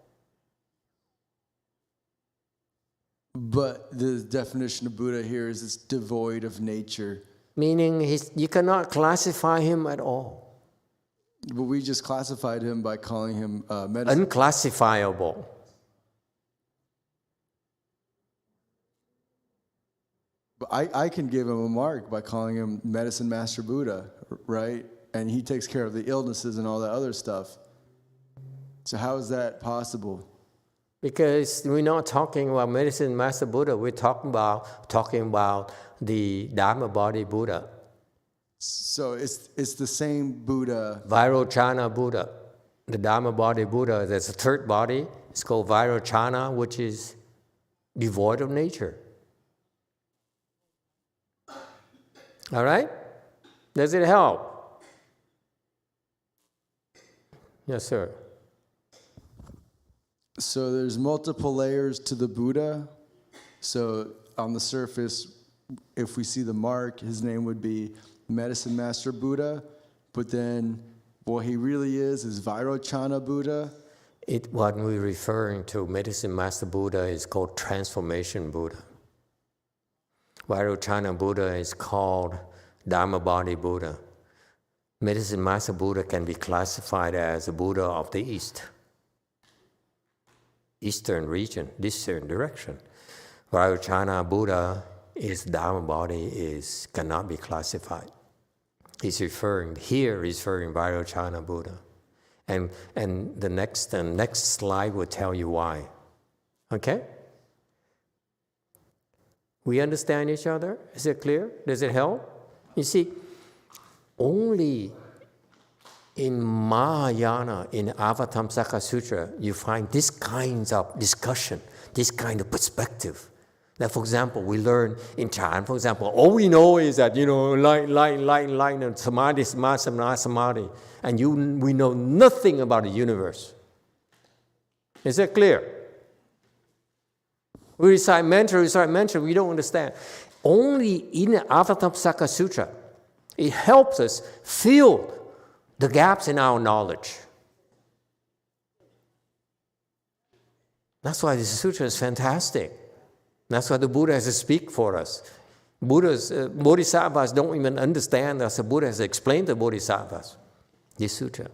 But the definition of Buddha here is it's devoid of nature. Meaning you cannot classify him at all. But we just classified him by calling him medicine. Unclassifiable. But I can give him a mark by calling him Medicine Master Buddha, right? And he takes care of the illnesses and all that other stuff. So how is that possible? Because we're not talking about Medicine Master Buddha, we're talking about the Dharma body Buddha. So it's the same Buddha. Vairochana Buddha. The Dharma body Buddha, there's a third body. It's called Vairochana, which is devoid of nature. All right? Does it help? Yes, sir. So there's multiple layers to the Buddha. So on the surface, if we see the mark, his name would be Medicine Master Buddha. But then what he really is Vairochana Buddha. What we're referring to, Medicine Master Buddha, is called Transformation Buddha. Vairochana Buddha is called Dharma body Buddha. Medicine Master Buddha can be classified as a Buddha of the East. Eastern region, eastern direction. Vairochana Buddha is Dharma body cannot be classified. He's referring Vairochana Buddha. And the next slide will tell you why. Okay? We understand each other? Is it clear? Does it help? You see, only in Mahayana, in Avatamsaka Sutra, you find this kind of discussion, this kind of perspective. That, for example, we learn in Chan, for example, all we know is that, light, and samadhi, and we know nothing about the universe. Is that clear? We recite mantra, we don't understand. Only in Avatamsaka Sutra, it helps us fill the gaps in our knowledge. That's why this sutra is fantastic. That's why the Buddha has to speak for us. Bodhisattvas don't even understand us. The Buddha has explained the Bodhisattvas, this sutra.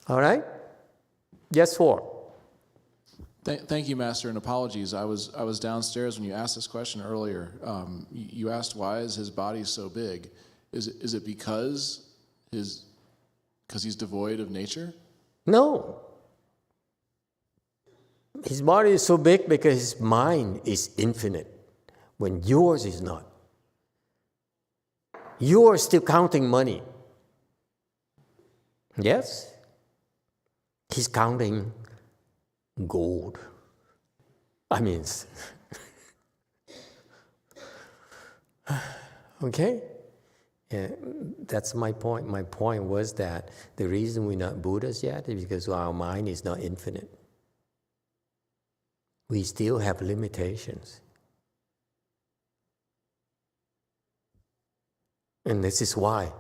All right? Yes, 4. Thank you, Master, and apologies. I was downstairs when you asked this question earlier. You asked why is his body so big? Is it because he's devoid of nature? No. His body is so big because his mind is infinite, when yours is not. You are still counting money. Yes? He's counting gold. Okay? Yeah, that's my point. My point was that the reason we're not Buddhas yet is because our mind is not infinite. We still have limitations. And this is why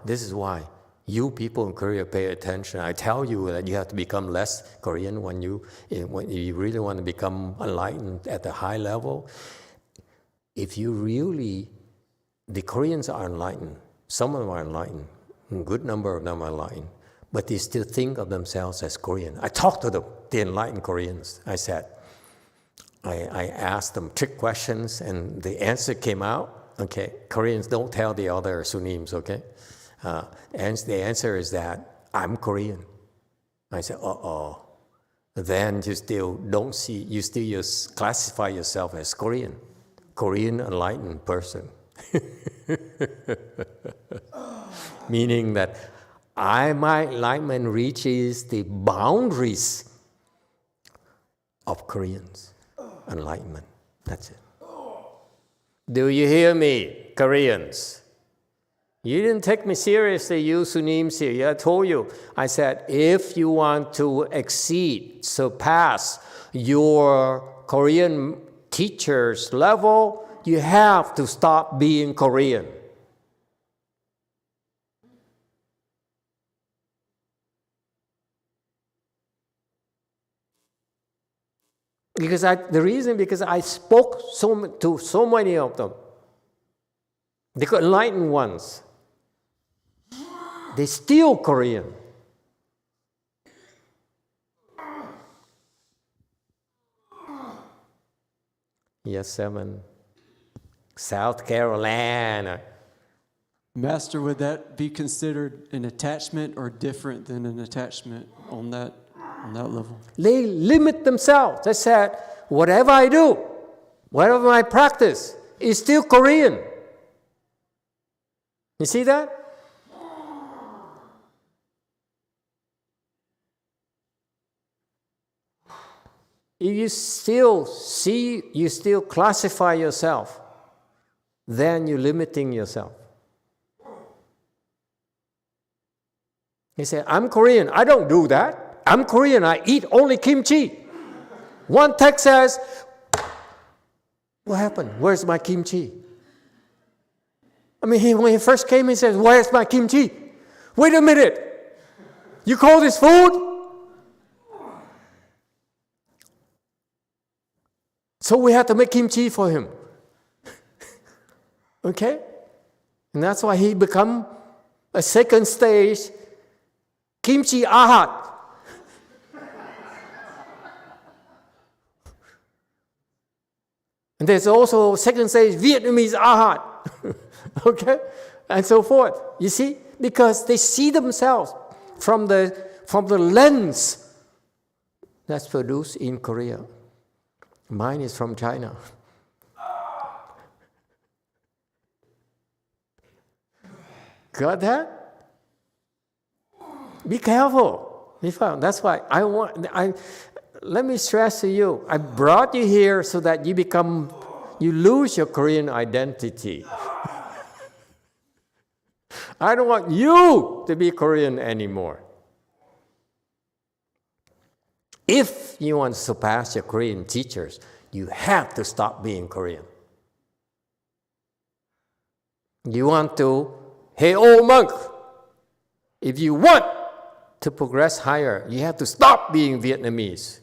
you people in Korea pay attention. I tell you that you have to become less Korean when you really want to become enlightened at the high level. If you really, the Koreans are enlightened. Some of them are enlightened. A good number of them are enlightened. But they still think of themselves as Korean. I talked to the enlightened Koreans. I asked them trick questions, and the answer came out. Okay, Koreans don't tell the other Sunnims, okay? And the answer is that I'm Korean. I said, Then you still classify yourself as Korean enlightened person. Meaning that my enlightenment reaches the boundaries of Koreans' enlightenment. That's it. Do you hear me, Koreans? You didn't take me seriously, you Sunims here. I told you. I said, if you want to exceed, surpass your Korean teacher's level, you have to stop being Korean. Because I spoke to so many of them, the enlightened ones. They're still Korean. Yes, 7. South Carolina. Master, would that be considered an attachment or different than an attachment on that level? They limit themselves. They said, whatever I do, whatever I practice, is still Korean. You see that? If you still classify yourself, then you're limiting yourself. He said, I'm Korean. I don't do that. I'm Korean. I eat only kimchi. One text says, what happened? Where's my kimchi? I mean, when he first came, he says, where's my kimchi? Wait a minute. You call this food? So we had to make kimchi for him. Okay? And that's why he become a second stage kimchi ahat. And there's also second stage Vietnamese ahat. Okay? And so forth. You see? Because they see themselves from the lens that's produced in Korea. Mine is from China. Got that? Be careful. That's why let me stress to you, I brought you here so that you lose your Korean identity. I don't want you to be Korean anymore. If you want to surpass your Korean teachers, you have to stop being Korean. You want to, hey, old monk, if you want to progress higher, you have to stop being Vietnamese.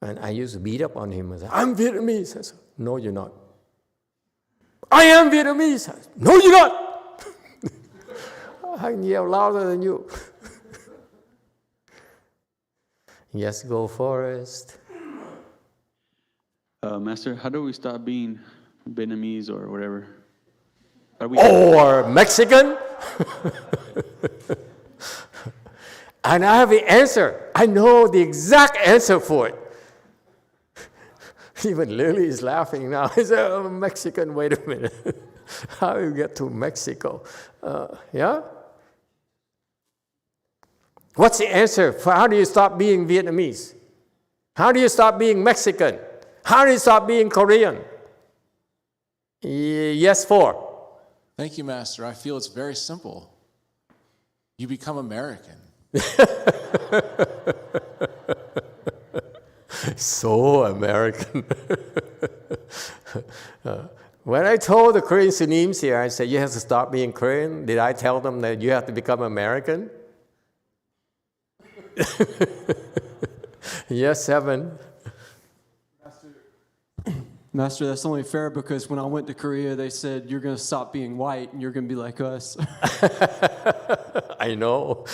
And I used to beat up on him and say, I'm Vietnamese. I said, no, you're not. I am Vietnamese. I said, no, you're not. I can yell louder than you. Yes, go Forrest. Master, how do we stop being Vietnamese or whatever? Or Mexican? And I have the answer. I know the exact answer for it. Even Lily is laughing now. He said, oh, Mexican, wait a minute. How do you get to Mexico? Yeah? What's the answer for how do you stop being Vietnamese? How do you stop being Mexican? How do you stop being Korean? Yes, 4. Thank you, Master. I feel it's very simple. You become American. So American. When I told the Korean Sunims here, I said, you have to stop being Korean. Did I tell them that you have to become American? Yes, 7. Master, that's only fair because when I went to Korea, they said, you're going to stop being white and you're going to be like us. I know.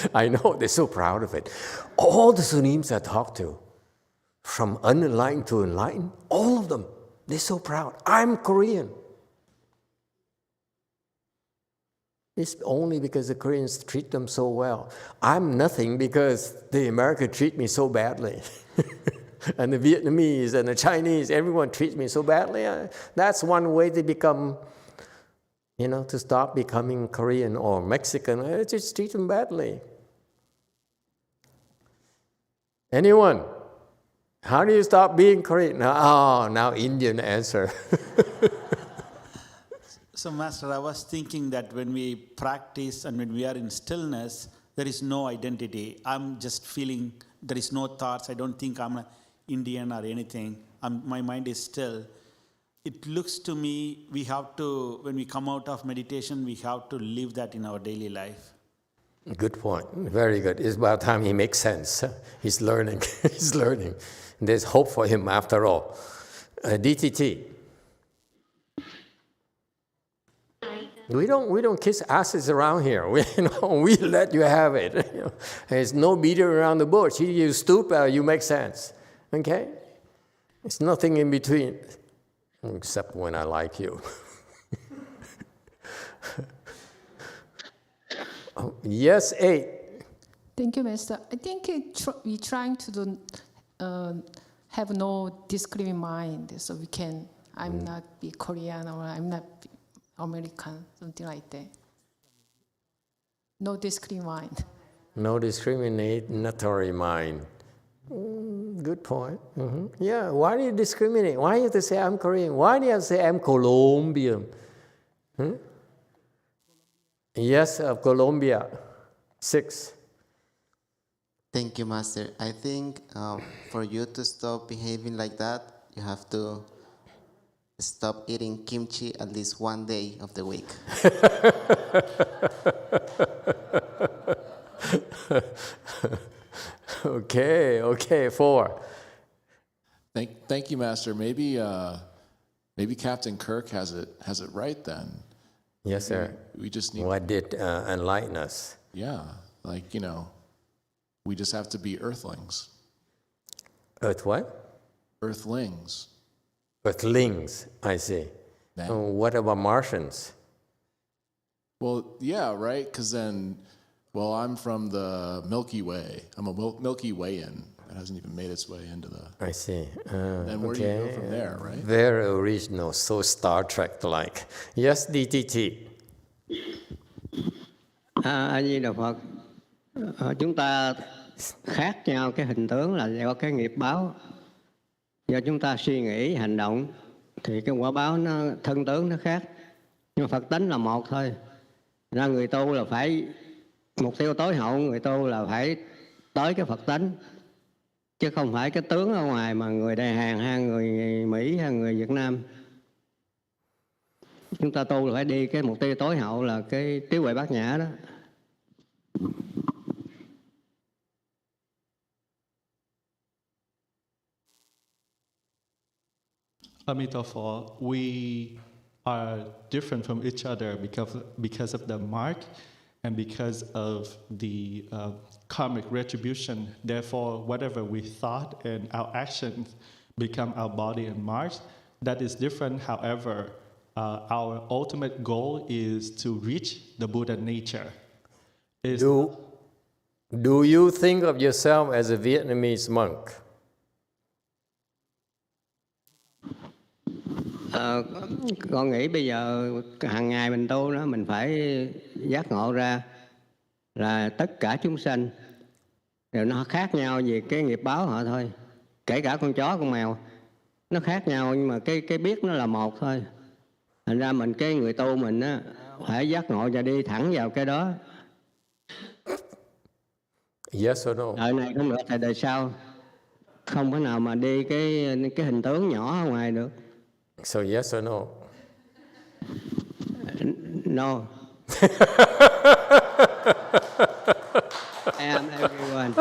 They're so proud of it. All the Sunims I talked to, from unenlightened to enlightened, all of them, they're so proud. I'm Korean. It's only because the Koreans treat them so well. I'm nothing because the Americans treat me so badly. And the Vietnamese and the Chinese, everyone treats me so badly. That's one way to become, to stop becoming Korean or Mexican. I just treat them badly. Anyone? How do you stop being Korean? Now Indian answer. So, Master, I was thinking that when we practice and when we are in stillness, there is no identity. I'm just feeling there is no thoughts. I don't think I'm an Indian or anything. My mind is still. It looks to me we have to, when we come out of meditation, we have to live that in our daily life. Good point. Very good. It's about time he makes sense. He's learning. He's learning. There's hope for him after all. DTT. We don't kiss asses around here. We let you have it. There's no beating around the bush. You stoop, you make sense. Okay? There's nothing in between, except when I like you. Yes, 8. Thank you, Master. I think we're trying to have no discriminating mind, so we can. I'm not be Korean or I'm not American, something like that. No discriminating mind. No discriminatory mind. Good point. Mm-hmm. Yeah, why do you discriminate? Why do you have to say I'm Korean? Why do you have to say I'm Colombian? Yes, of Colombia. 6. Thank you, Master. I think for you to stop behaving like that, you have to stop eating kimchi at least one day of the week. Okay, 4. Thank you, Master. Maybe Captain Kirk has it right then. Yes, sir. We just need. What did enlighten us? Yeah, we just have to be earthlings. Earth what? Earthlings. Earthlings, I see. What about Martians? Well, yeah, right? Because then, I'm from the Milky Way. I'm a Milky Wayan. It hasn't even made its way into the... I see. And where do you go from there, right? Very original, so Star Trek-like. Yes, DTT. A-di-đà Phật. Chúng ta khác nhau cái hình tướng là do cái nghiệp báo. Do chúng ta suy nghĩ, hành động thì cái quả báo nó thân tướng nó khác. Nhưng mà Phật tánh là một thôi. Ra người tu là phải mục tiêu tối hậu, người tu là phải tới cái Phật tánh. Chứ không phải cái tướng ở ngoài mà người Đại Hàn hay người Mỹ hay người Việt Nam. Chúng ta tu là phải đi cái mục tiêu tối hậu là cái trí huệ bát nhã đó. Emitofuo, we are different from each other because of the mark and because of the karmic retribution. Therefore, whatever we thought and our actions become our body and marks. That is different. However, our ultimate goal is to reach the Buddha nature. Do you think of yourself as a Vietnamese monk? Con nghĩ bây giờ hàng ngày mình tu đó, mình phải giác ngộ ra là tất cả chúng sanh đều nó khác nhau về cái nghiệp báo họ thôi. Kể cả con chó, con mèo, nó khác nhau nhưng mà cái biết nó là một thôi. Thành ra mình cái người tu mình á phải giác ngộ và đi thẳng vào cái đó. Yes or no? Đời này không được thì đời sau không thể nào mà đi cái hình tướng nhỏ ở ngoài được. So yes or no? No. I am everyone.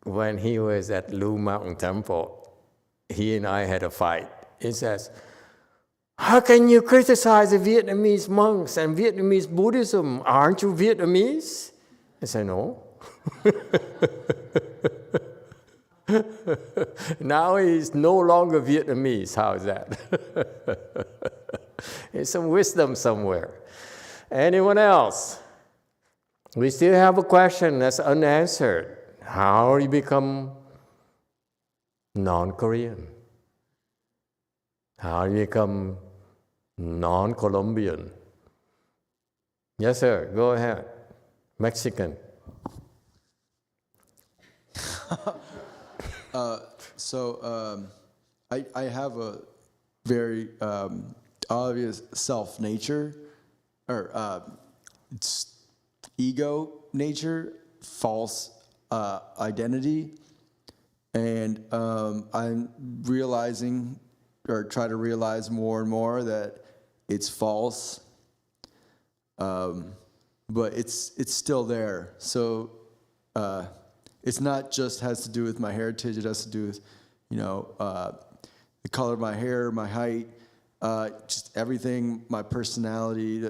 When he was at Lu Mountain Temple, he and I had a fight. He says, how can you criticize the Vietnamese monks and Vietnamese Buddhism? Aren't you Vietnamese? I said, no. Now he's no longer Vietnamese. How is that? There's some wisdom somewhere. Anyone else? We still have a question that's unanswered. How do you become non-Korean? How do you become non-Colombian? Yes, sir. Go ahead. Mexican. I have a very obvious self nature, or ego nature, false identity, and I'm realizing, or try to realize more and more, that it's false, but it's still there. So it's not just has to do with my heritage. It has to do with, the color of my hair, my height, just everything, my personality,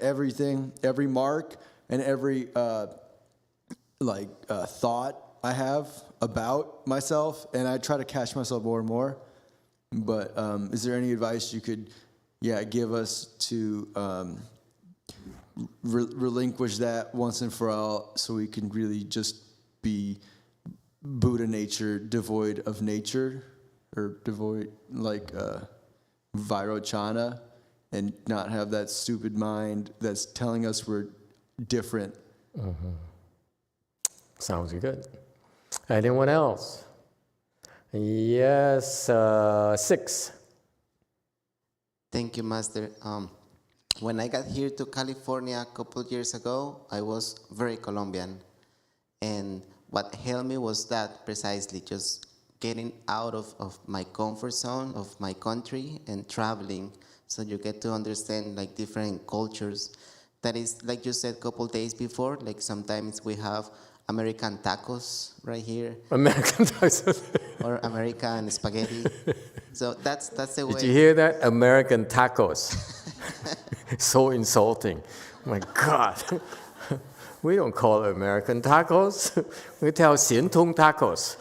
everything, every mark and every thought I have about myself, and I try to catch myself more and more. But is there any advice you could, give us to relinquish that once and for all, so we can really just be Buddha nature, devoid of nature, or devoid Vairochana, and not have that stupid mind that's telling us we're different. Mm-hmm. Sounds good. Anyone else? Yes, 6. Thank you, Master. When I got here to California a couple of years ago, I was very Colombian. And what helped me was that precisely, just getting out of my comfort zone, of my country, and traveling, so you get to understand different cultures. That is, like you said a couple days before, sometimes we have American tacos right here. American tacos. Or American spaghetti. So that's the way. Did you hear that? American tacos. So insulting. Oh my God. We don't call it American tacos. We tell Xiantong tacos.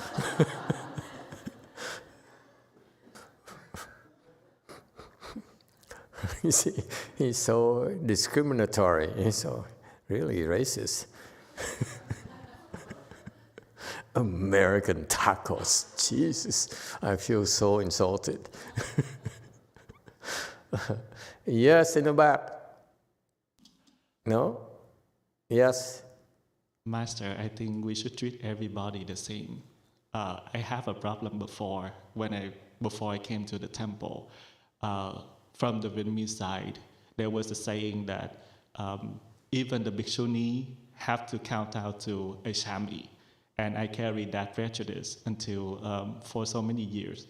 You see, he's so discriminatory. He's so really racist. American tacos. Jesus, I feel so insulted. Yes, in the back. No? Yes? Master, I think we should treat everybody the same. I have a problem before I came to the temple. From the Vietnamese side, there was a saying that even the bhikshuni have to count out to a shami. And I carried that prejudice until for so many years.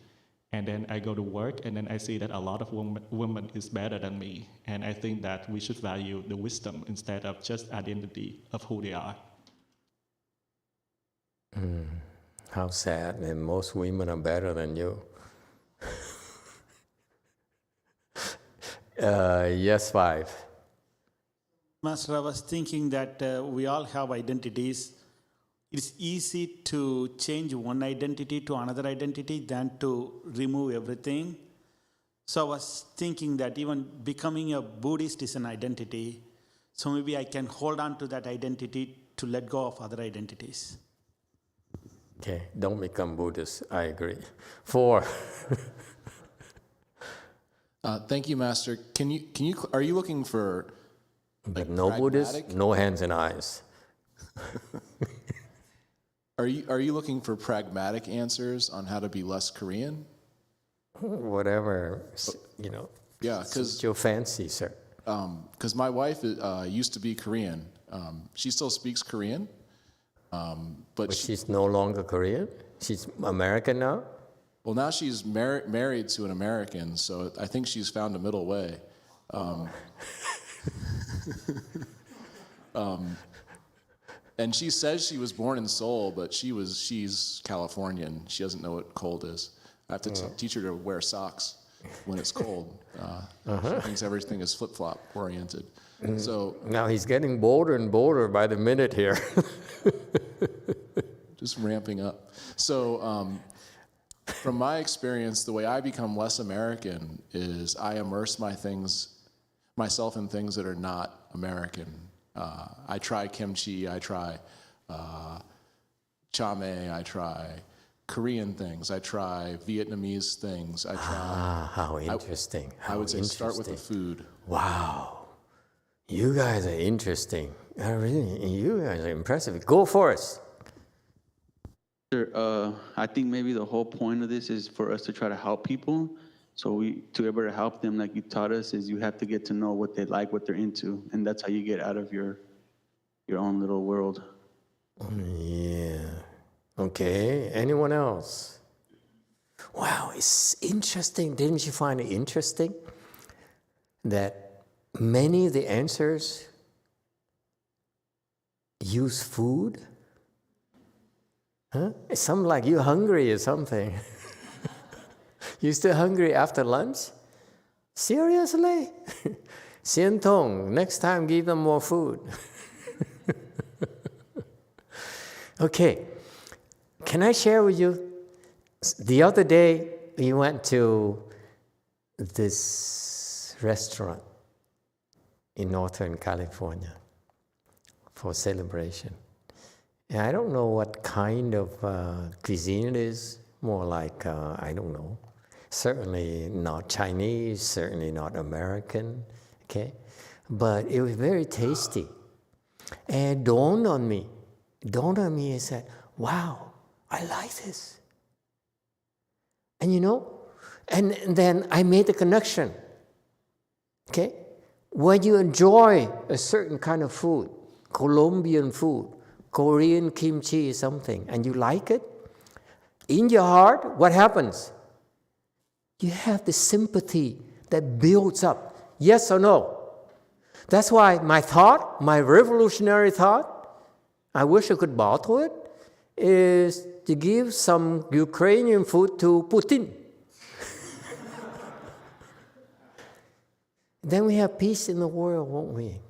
And then I go to work, and then I see that a lot of women is better than me. And I think that we should value the wisdom instead of just identity of who they are. How sad, and most women are better than you. Yes, 5. Master, I was thinking that we all have identities. It's easy to change one identity to another identity than to remove everything. So I was thinking that even becoming a Buddhist is an identity. So maybe I can hold on to that identity to let go of other identities. Okay, don't become Buddhist. I agree. 4. Thank you, Master. Are you looking for but no Buddhist, no hands and eyes. Are you looking for pragmatic answers on how to be less Korean? Whatever, Yeah, because your fancy, sir. Because my wife used to be Korean. She still speaks Korean, but she's no longer Korean. She's American now. Well, now she's married to an American, so I think she's found a middle way. And she says she was born in Seoul, but she's Californian. She doesn't know what cold is. I have to teach her to wear socks when it's cold. She thinks everything is flip-flop oriented. So now he's getting bolder and bolder by the minute here. Just ramping up. So From my experience, the way I become less American is I immerse myself in things that are not American. I try kimchi, I try chame, I try Korean things, I try Vietnamese things, I try... how interesting. I would say start with the food. Wow. You guys are interesting. Really, you guys are impressive. Go for it. Sure. I think maybe the whole point of this is for us to try to help people. So to be able to help them, like you taught us, is you have to get to know what they like, what they're into, and that's how you get out of your own little world. Yeah. Okay. Anyone else? Wow, it's interesting. Didn't you find it interesting that many of the answers use food? Huh? It sounds like you're hungry or something. You still hungry after lunch? Seriously? Xian Tong, next time give them more food. Okay, can I share with you? The other day, we went to this restaurant in Northern California for celebration. And I don't know what kind of cuisine it is, more like, I don't know, certainly not Chinese, certainly not American, okay? But it was very tasty. And it dawned on me, I said, wow, I like this. And you know, and then I made the connection, okay? When you enjoy a certain kind of food, Colombian food, Korean kimchi, something, and you like it, in your heart, what happens? You have the sympathy that builds up. Yes or no? That's why my thought, my revolutionary thought, I wish I could bottle it, is to give some Ukrainian food to Putin. Then we have peace in the world, won't we?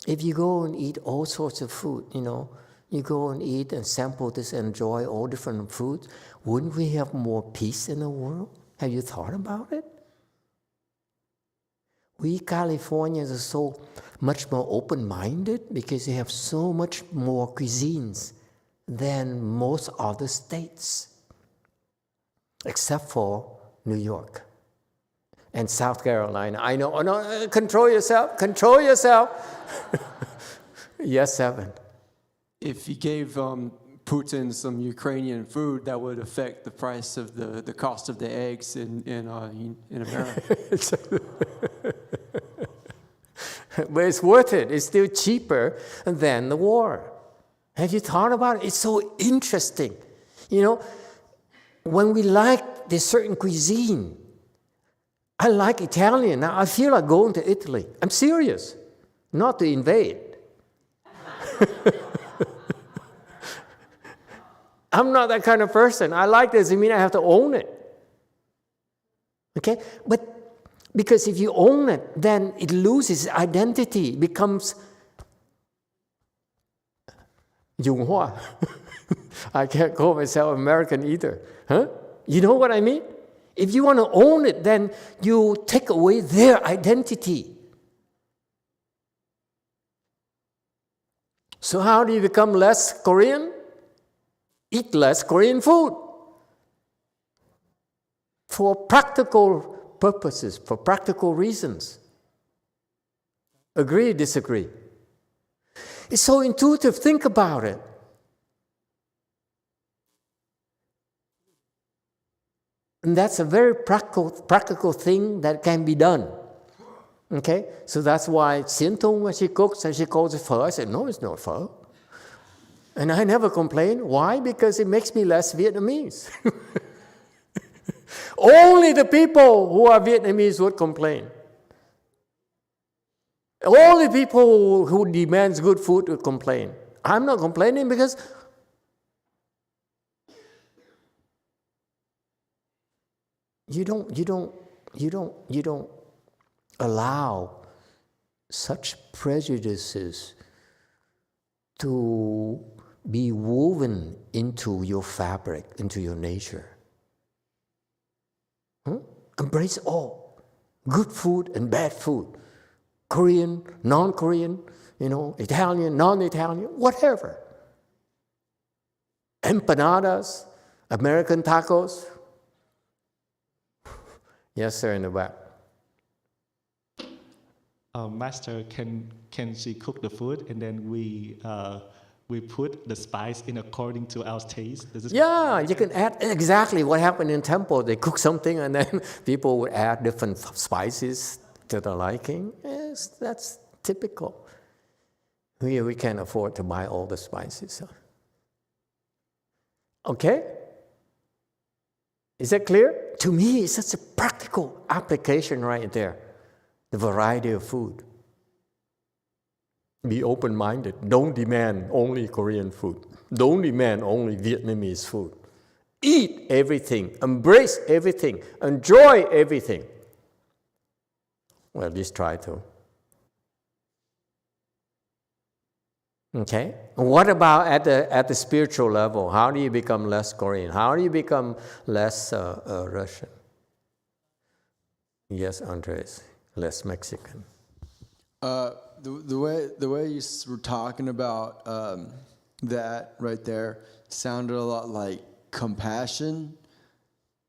If you go and eat all sorts of food, you know, you go and eat and sample this, enjoy all different foods, wouldn't we have more peace in the world? Have you thought about it? We Californians are so much more open-minded because they have so much more cuisines than most other states, except for New York and South Carolina. I know, oh no, control yourself, control yourself. Yes, Evan. If you gave Putin some Ukrainian food, that would affect the price of the cost of the eggs in America. But it's worth it. It's still cheaper than the war. Have you thought about it? It's so interesting. You know, when we like this certain cuisine, I like Italian. Now I feel like going to Italy. I'm serious. Not to invade. I'm not that kind of person. I like this. I mean, I have to own it. Okay? But because if you own it, then it loses identity. It becomes YongHua. I can't call myself American either. Huh? You know what I mean? If you want to own it, then you take away their identity. So how do you become less Korean? Eat less Korean food. For practical purposes, for practical reasons. Agree, disagree? It's so intuitive. Think about it. And that's a very practical thing that can be done. Okay? So that's why Xian Tong, when she cooks and she calls it pho, I said, no, it's not pho. And I never complain. Why? Because it makes me less Vietnamese. Only the people who are Vietnamese would complain. Only people who demands good food would complain. I'm not complaining because you don't allow such prejudices to be woven into your fabric, into your nature. Embrace all. Good food and bad food. Korean, non-Korean, Italian, non-Italian, whatever. Empanadas, American tacos. Yes, sir, in the back. Master, can she cook the food and then we put the spice in according to our taste? Yeah, you can add exactly what happened in temple. They cook something and then people would add different spices to their liking. Yes, that's typical. We can't afford to buy all the spices. So. Okay? Is that clear? To me, it's such a practical application right there. The variety of food. Be open-minded. Don't demand only Korean food. Don't demand only Vietnamese food. Eat everything. Embrace everything. Enjoy everything. Well, just try to. Okay? What about at the spiritual level? How do you become less Korean? How do you become less Russian? Yes, Andres, less Mexican. The way you were talking about that right there sounded a lot like compassion.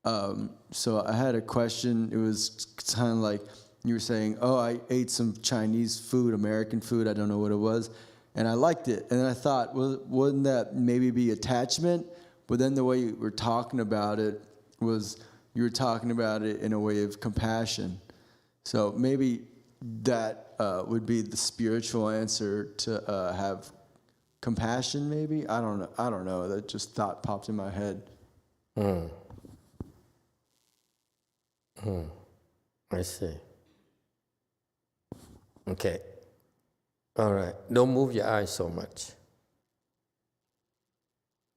So I had a question. It was kind of like you were saying, "Oh, I ate some Chinese food, American food. I don't know what it was, and I liked it." And then I thought, well, wouldn't that maybe be attachment? But then the way you were talking about it was you were talking about it in a way of compassion. So maybe that would be the spiritual answer to have compassion, maybe? I don't know. That just thought popped in my head. I see. Okay. All right. Don't move your eyes so much.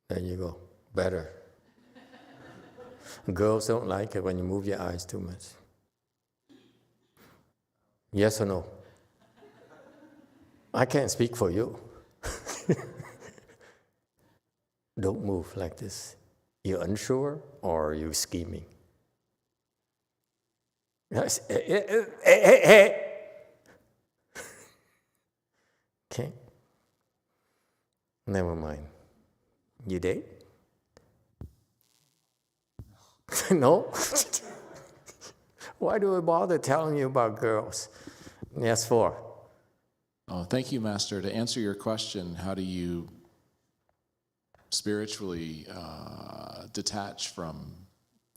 There you go. Better. Girls don't like it when you move your eyes too much. Yes or no? I can't speak for you. Don't move like this. You unsure or you scheming? Yes. Hey. Okay. Never mind. You date? No? Why do I bother telling you about girls? Yes, for. Oh, thank you, Master. To answer your question, how do you spiritually detach from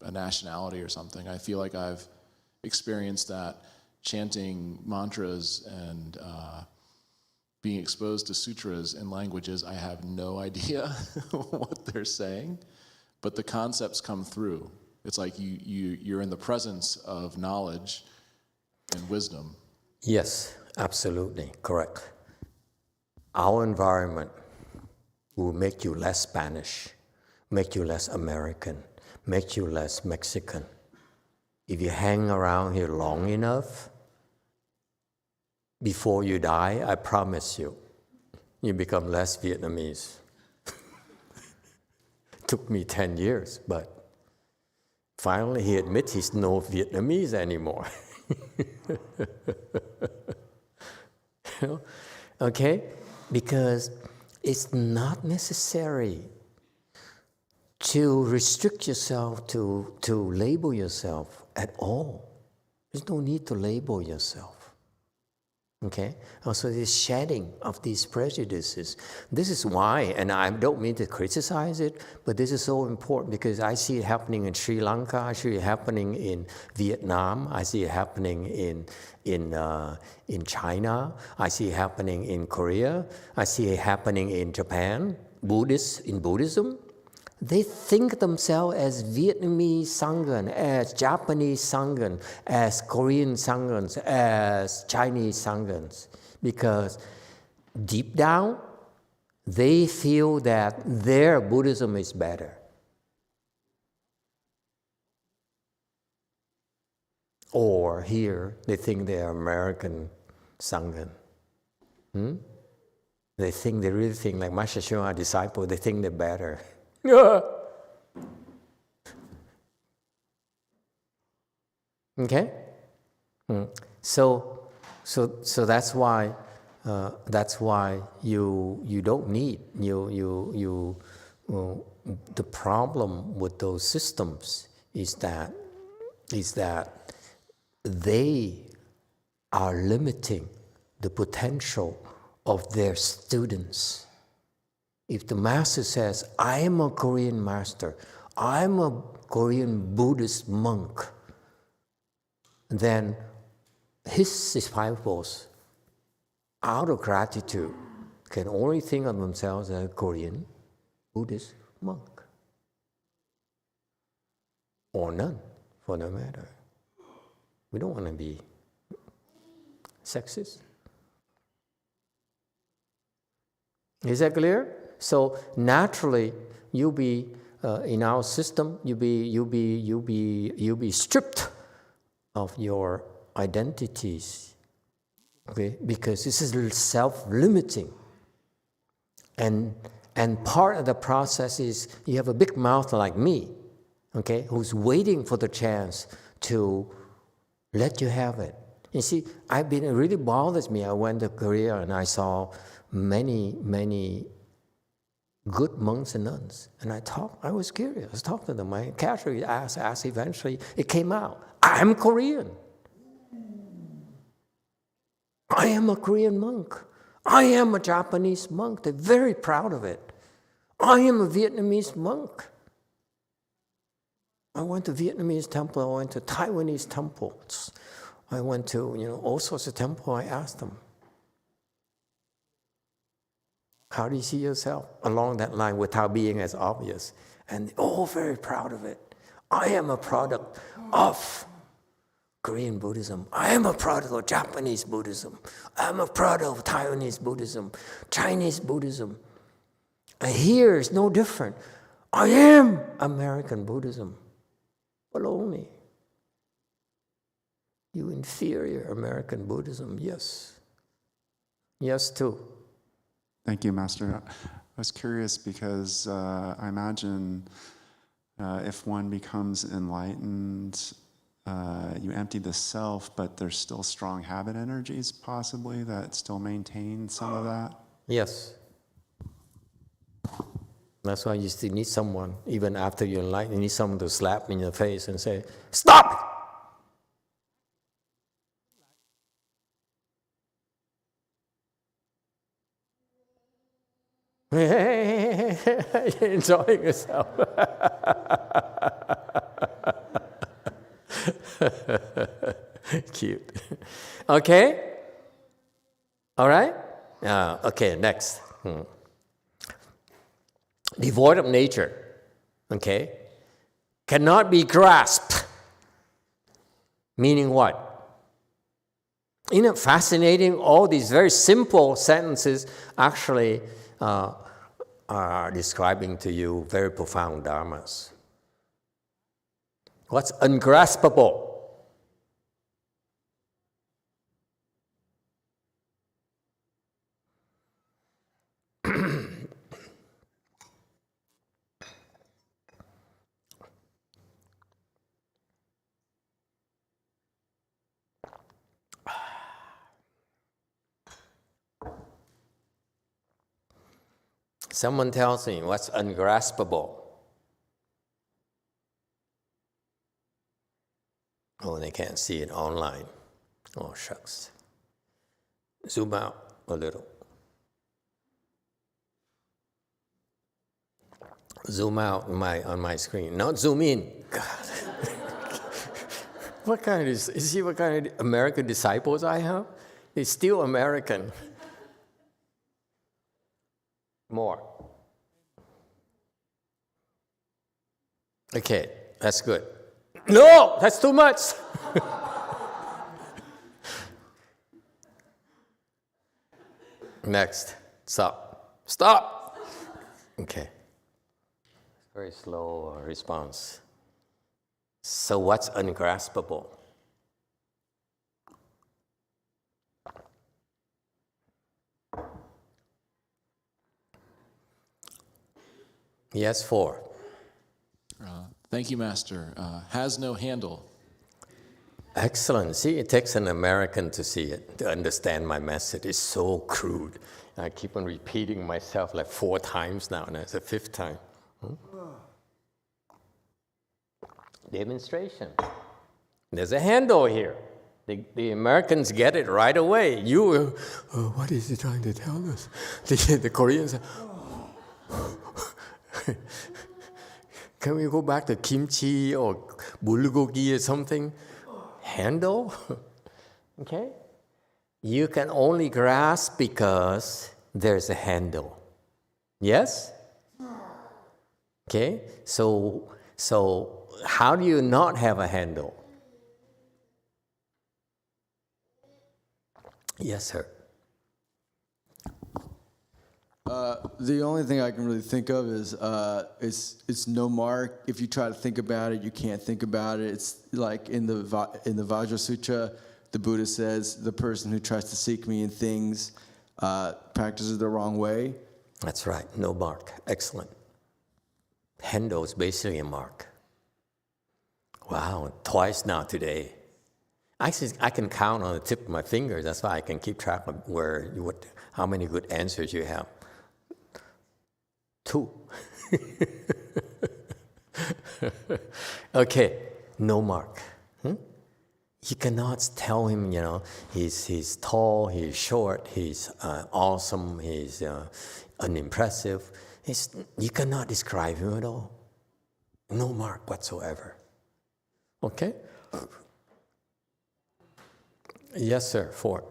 a nationality or something? I feel like I've experienced that chanting mantras and being exposed to sutras in languages I have no idea what they're saying, but the concepts come through. It's like you're in the presence of knowledge and wisdom. Yes, absolutely, correct. Our environment will make you less Spanish, make you less American, make you less Mexican. If you hang around here long enough, before you die, I promise you, you become less Vietnamese. Took me 10 years, but finally he admits he's no Vietnamese anymore. Okay? Because it's not necessary to restrict yourself, to label yourself at all. There's no need to label yourself. Okay? Also, this shedding of these prejudices. This is why, and I don't mean to criticize it, but this is so important because I see it happening in Sri Lanka, I see it happening in Vietnam, I see it happening in China, I see it happening in Korea, I see it happening in Japan, in Buddhism. They think themselves as Vietnamese Sangha, as Japanese Sangha, as Korean Sanghas, as Chinese Sanghas, because deep down, they feel that their Buddhism is better. Or here, they think they're American Sangha. They really think like Master Shua disciple, they think they're better. Okay? So that's why you don't need the problem with those systems is that they are limiting the potential of their students. If the master says, I am a Korean master, I'm a Korean Buddhist monk, then his disciples, out of gratitude, can only think of themselves as a Korean Buddhist monk. Or none, for that matter. We don't want to be sexist. Is that clear? So naturally, you'll be in our system. You'll be stripped of your identities, okay? Because this is self-limiting, and part of the process is you have a big mouth like me, okay, who's waiting for the chance to let you have it. You see, it really bothers me. I went to Korea and I saw many good monks and nuns. And I was curious. I talked to them. I casually asked eventually, it came out. I'm Korean. I am a Korean monk. I am a Japanese monk. They're very proud of it. I am a Vietnamese monk. I went to Vietnamese temple. I went to Taiwanese temples. I went to, all sorts of temples. I asked them, how do you see yourself along that line without being as obvious? And they're all very proud of it. I am a product of Korean Buddhism. I am a product of Japanese Buddhism. I am a product of Taiwanese Buddhism, Chinese Buddhism. And here is no different. I am American Buddhism. Baloney. You inferior American Buddhism, yes. Yes, too. Thank you, Master. I was curious because I imagine if one becomes enlightened, you empty the self, but there's still strong habit energies possibly that still maintain some of that? Yes. That's why you still need someone, even after you're enlightened, you need someone to slap in your face and say, stop! You're enjoying yourself. Cute. Okay? All right? Okay, next. Devoid of nature, okay? Cannot be grasped. Meaning what? Isn't it fascinating? All these very simple sentences actually are describing to you very profound dharmas. What's ungraspable? Someone tells me what's ungraspable. Oh, they can't see it online. Oh, shucks. Zoom out a little. Zoom out on my screen. Not zoom in. God. What kind of, you see what kind of American disciples I have? They're still American. More. Okay, that's good. No, that's too much. Next, stop. Stop. Okay. Very slow response. So what's ungraspable? Yes, 4. Thank you, Master. Has no handle. Excellent. See, it takes an American to see it, to understand my message. It's so crude. I keep on repeating myself like 4 times now, and it's the 5th time. Demonstration. There's a handle here. The Americans get it right away. What is he trying to tell us? The Koreans, can we go back to kimchi or bulgogi or something? Handle? Okay? You can only grasp because there's a handle. Yes? Okay? So how do you not have a handle? Yes, sir. The only thing I can really think of is it's no mark. If you try to think about it, you can't think about it. It's like in the Vajra Sutra, the Buddha says the person who tries to seek me in things practices the wrong way. That's right. No mark. Excellent. Handle is basically a mark. Wow, twice now today. Actually, I can count on the tip of my fingers. That's why I can keep track of how many good answers you have. 2. Okay, no mark. You cannot tell him, he's tall, he's short, he's awesome, he's unimpressive. You cannot describe him at all. No mark whatsoever. Okay? Yes, sir. 4.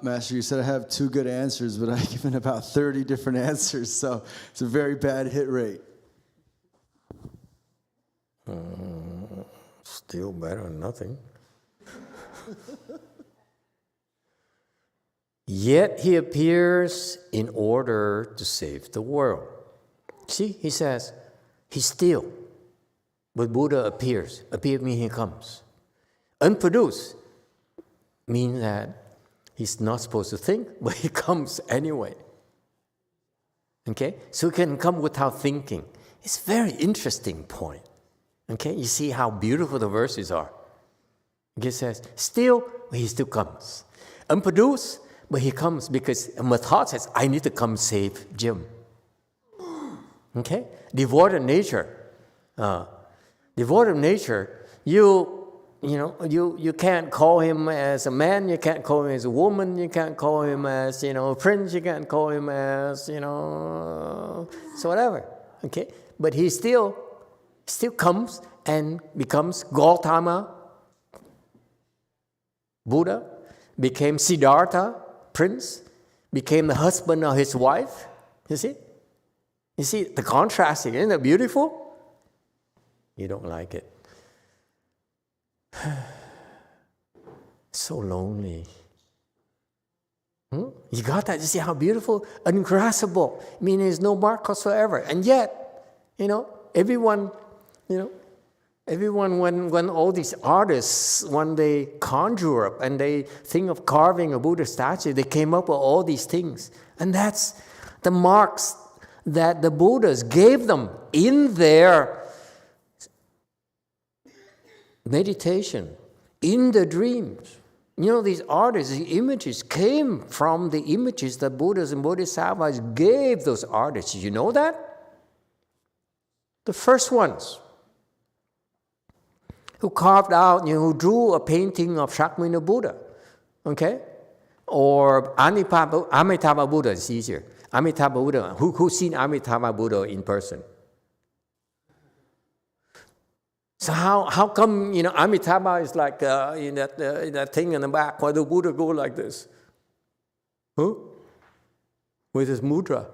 Master, you said I have 2 good answers, but I've given about 30 different answers, so it's a very bad hit rate. Still better than nothing. Yet he appears in order to save the world. See, he says, he's still. But Buddha appears. Appear means he comes. Unproduced means that he's not supposed to think, but he comes anyway. Okay? So he can come without thinking. It's a very interesting point. Okay? You see how beautiful the verses are. He says, still, but he still comes. Unproduced, but he comes because my thought says, I need to come save Jim. Okay? Devoid of nature. Devoid of nature, you can't call him as a man, you can't call him as a woman, you can't call him as, a prince, you can't call him as, so whatever. Okay? But he still comes and becomes Gautama, Buddha, became Siddhartha, prince, became the husband of his wife. You see? You see the contrast, isn't it beautiful? You don't like it. So lonely. You got that? You see how beautiful? Ungraspable. I mean, there's no mark whatsoever. And yet, everyone, when all these artists, when they conjure up and they think of carving a Buddha statue, they came up with all these things. And that's the marks that the Buddhas gave them in their meditation, in the dreams. These artists, the images came from the images that Buddhas and Bodhisattvas gave those artists. Did you know that? The first ones who carved out, who drew a painting of Shakyamuni Buddha, okay? Or Amitabha Buddha is easier. Amitabha Buddha, who's seen Amitabha Buddha in person? So how come, Amitabha is like in that thing in the back, why the Buddha go like this? With his mudra.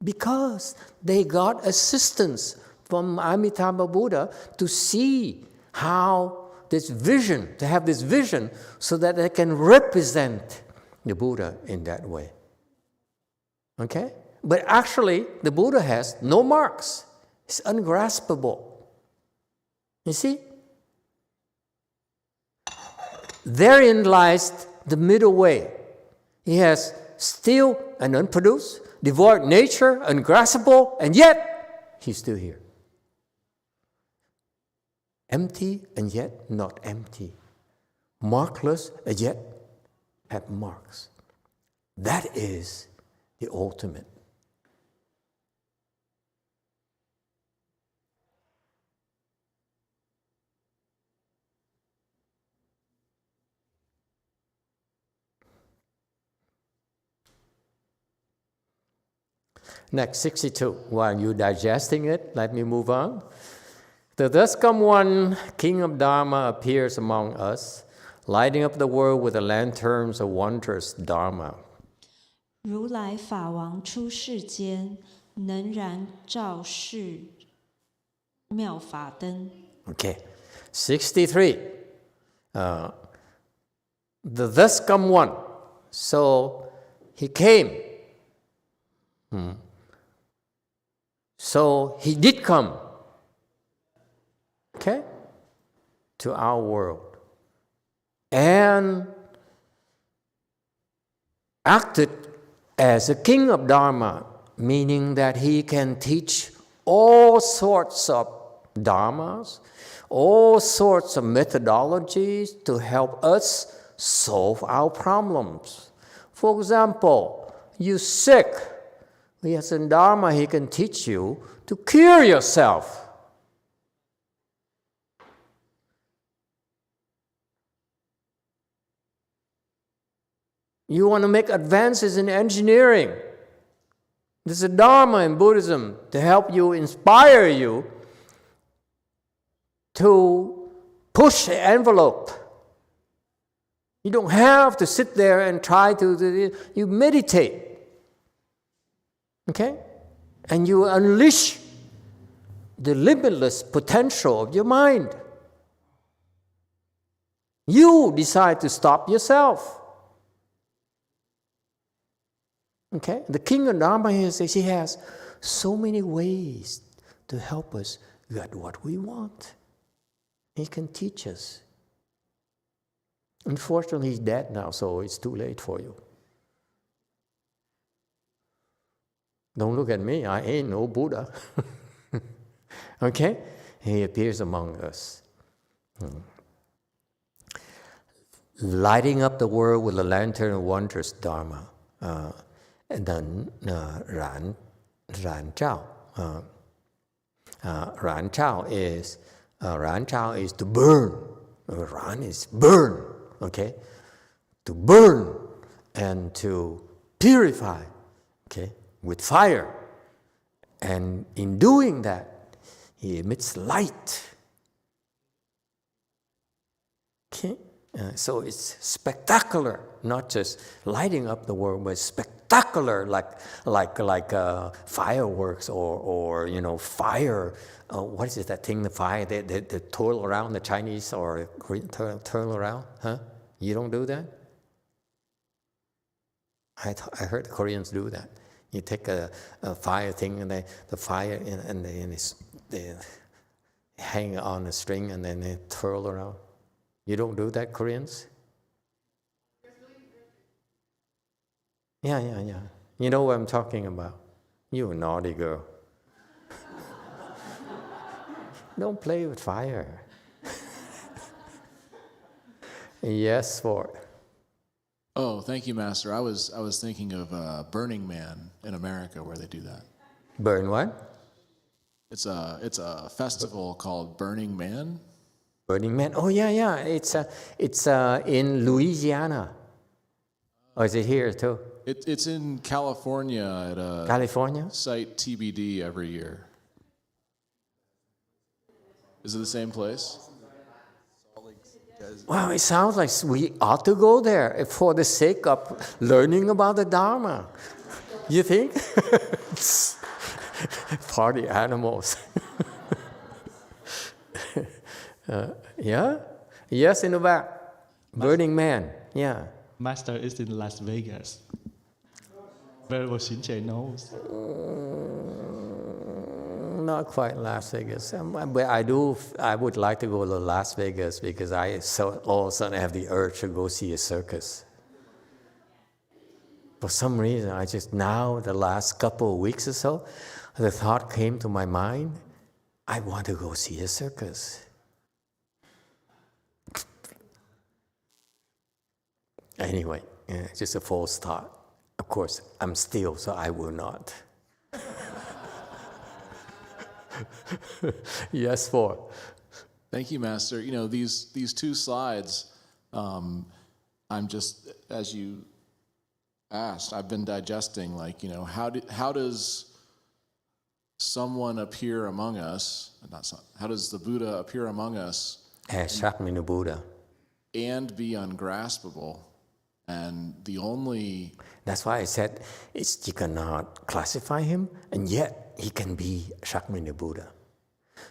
Because they got assistance from Amitabha Buddha to see how this vision, to have this vision so that they can represent the Buddha in that way. Okay? But actually, the Buddha has no marks. It's ungraspable. You see? Therein lies the middle way. He has still and unproduced, devoid nature, ungraspable, and yet he's still here. Empty and yet not empty. Markless and yet have marks. That is the ultimate. Next, 62. While you're digesting it, let me move on. The thus come one, King of Dharma, appears among us, lighting up the world with the lanterns of wondrous Dharma. 如来法王出世间，能燃照世妙法灯。 Okay. 63. The thus come one. So he came. So he did come. Okay? To our world. And acted as a king of Dharma, meaning that he can teach all sorts of dharmas, all sorts of methodologies to help us solve our problems. For example, you're sick. Yes, in Dharma, he can teach you to cure yourself. You want to make advances in engineering. There's a Dharma in Buddhism to help you, inspire you to push the envelope. You don't have to sit there and try to, you meditate. Okay? And you unleash the limitless potential of your mind. You decide to stop yourself. Okay? The King of Dharma here says he has so many ways to help us get what we want. He can teach us. Unfortunately, he's dead now, so it's too late for you. Don't look at me, I ain't no Buddha. Okay? He appears among us. Lighting up the world with a lantern of wondrous Dharma. And then Ran Chao. Ran Chao is to burn. Ran is burn. Okay? To burn and to purify. Okay? With fire. And in doing that, he emits light. Okay? So it's spectacular, not just lighting up the world, but spectacular, like fireworks or fire. What is it, that thing? The fire they twirl around, the Chinese or twirl around? Huh? You don't do that? I heard the Koreans do that. You take a fire thing and the fire and they hang it on a string and then they twirl around. You don't do that, Koreans? Yeah. You know what I'm talking about. You naughty girl. Don't play with fire. Yes, Ford. Oh, thank you, Master. I was thinking of Burning Man in America where they do that. Burn what? It's a festival called Burning Man. Burning Man. Oh yeah. It's in Louisiana. Or is it here too? It's in California at a California site TBD every year. Is it the same place? Wow, it sounds like we ought to go there for the sake of learning about the Dharma. You think? Party animals. Yeah? Yes, in the back. Burning Man. Yeah. Master is in Las Vegas. Venerable Shinche knows. Not quite Las Vegas. But I would like to go to Las Vegas because I all of a sudden have the urge to go see a circus. For some reason, the last couple of weeks or so, the thought came to my mind, I want to go see a circus. Anyway, just a false thought. Of course, I'm still, so I will not. Yes, for. Thank you, Master. You know, these two slides, I'm just, as you asked, I've been digesting, like, you know, how does someone appear among us, how does the Buddha appear among us As Shakyamuni Buddha. And be ungraspable? And the only... That's why I said you cannot classify him, and yet he can be Shakyamuni Buddha.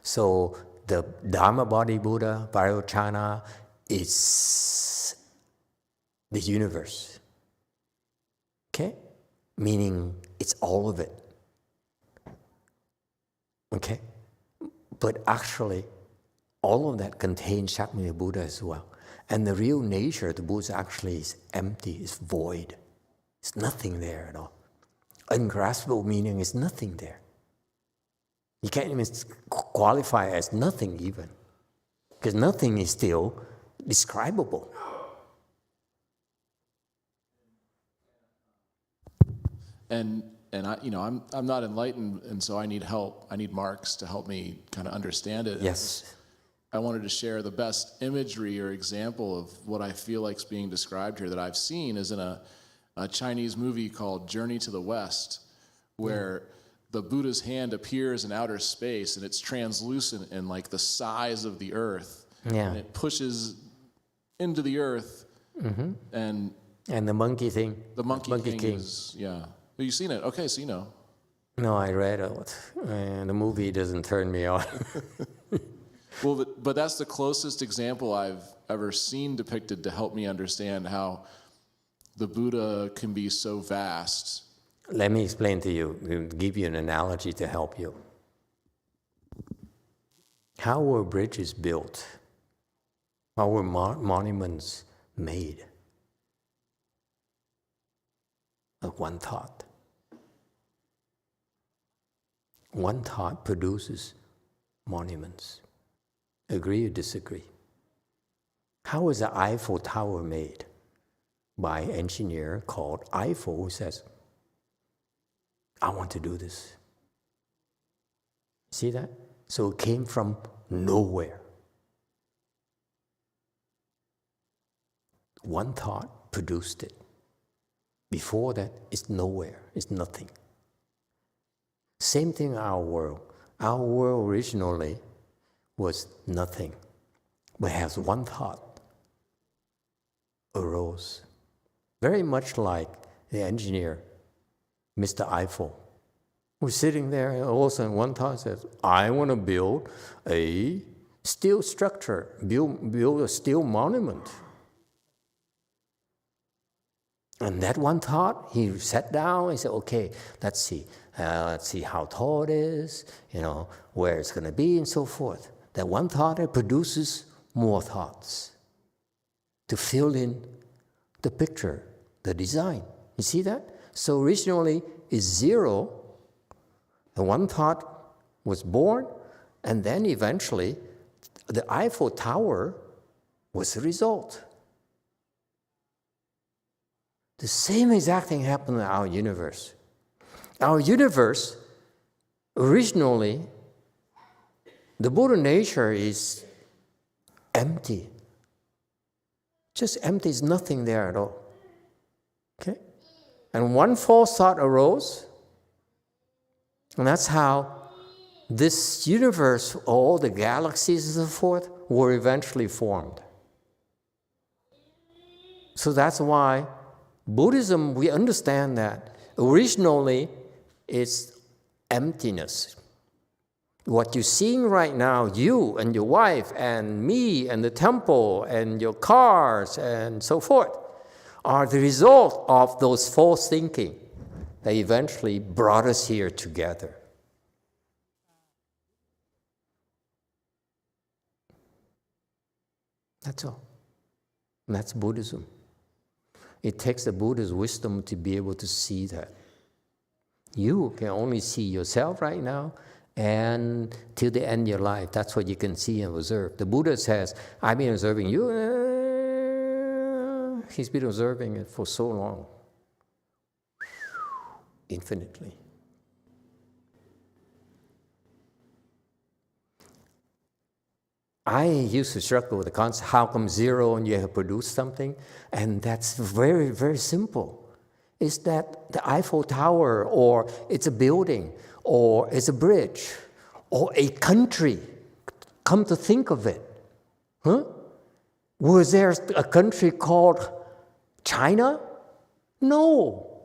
So the Dharma body Buddha, Vairocana, is the universe. Okay? Meaning it's all of it. Okay? But actually, all of that contains Shakyamuni Buddha as well. And the real nature of the Buddha actually is empty, is void. It's nothing there at all. Ungraspable meaning is nothing there. You can't even qualify as nothing even. Because nothing is still describable. And I, you know, I'm not enlightened, and so I need help. I need Marx to help me kind of understand it. Yes. I wanted to share the best imagery or example of what I feel like is being described here that I've seen is in a Chinese movie called Journey to the West, where the Buddha's hand appears in outer space and it's translucent and like the size of the earth. Yeah. And it pushes into the earth. Mm-hmm. And the monkey thing. The monkey king is, yeah. But you've seen it. Okay, so you know. No, I read it. The movie doesn't turn me on. Well, but that's the closest example I've ever seen depicted to help me understand how the Buddha can be so vast. Let me explain to you, give you an analogy to help you. How were bridges built? How were monuments made? Of one thought. One thought produces monuments. Agree or disagree? How was the Eiffel Tower made? By an engineer called Eiffel who says, I want to do this. See that? So it came from nowhere. One thought produced it. Before that, it's nowhere, it's nothing. Same thing in our world. Our world originally was nothing, but has one thought arose. Very much like the engineer, Mr. Eiffel, who's sitting there and all of a sudden one thought says, I want to build a steel structure, build a steel monument. And that one thought, he sat down and said, okay, let's see how tall it is, you know, where it's going to be and so forth. That one thought, it produces more thoughts to fill in the picture, the design. You see that? So originally it's zero. The one thought was born, and then eventually the Eiffel Tower was the result. The same exact thing happened in our universe. Our universe, originally, the Buddha nature is empty. Just empty, is nothing there at all. Okay? And one false thought arose, and that's how this universe, all the galaxies and so forth, were eventually formed. So that's why Buddhism, we understand that originally it's emptiness. What you're seeing right now, you and your wife and me and the temple and your cars and so forth, are the result of those false thinking that eventually brought us here together. That's all. And that's Buddhism. It takes the Buddha's wisdom to be able to see that. You can only see yourself right now, and till the end of your life, that's what you can see and observe. The Buddha says, I've been observing you. He's been observing it for so long. Infinitely. I used to struggle with the concept, how come zero and you have produced something? And that's very, very simple. Is that the Eiffel Tower, or it's a building, or it's a bridge, or a country? Come to think of it. Huh? Was there a country called China? No.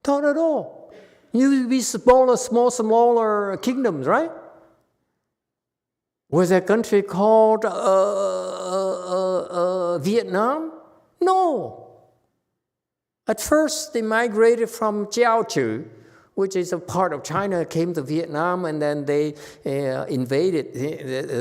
Not at all. Used to be smaller kingdoms, right? Was there a country called Vietnam? No. At first, they migrated from Jiaochu, which is a part of China, came to Vietnam, and then they invaded.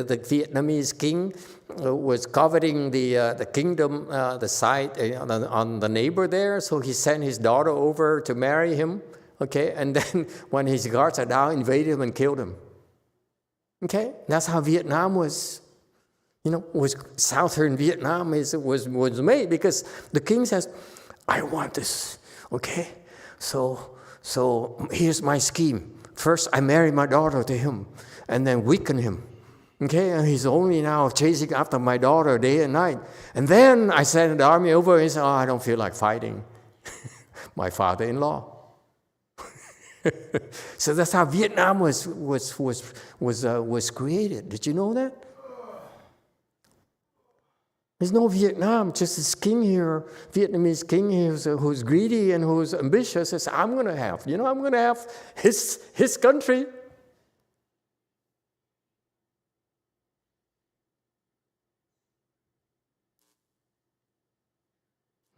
The Vietnamese king was coveting the kingdom, the site on the neighbor there, so he sent his daughter over to marry him, okay? And then when his guards are down, invaded him and killed him. Okay, that's how Vietnam was, was southern Vietnam was made, because the king says, I want this, okay? So here's my scheme. First, I marry my daughter to him, and then weaken him, okay? And he's only now chasing after my daughter day and night. And then I send the army over, and he said, oh, I don't feel like fighting. My father-in-law. So that's how Vietnam was created. Did you know that? There's no Vietnam, just this king here, Vietnamese king here, who's greedy and who's ambitious. Says, I'm going to have, I'm going to have his country.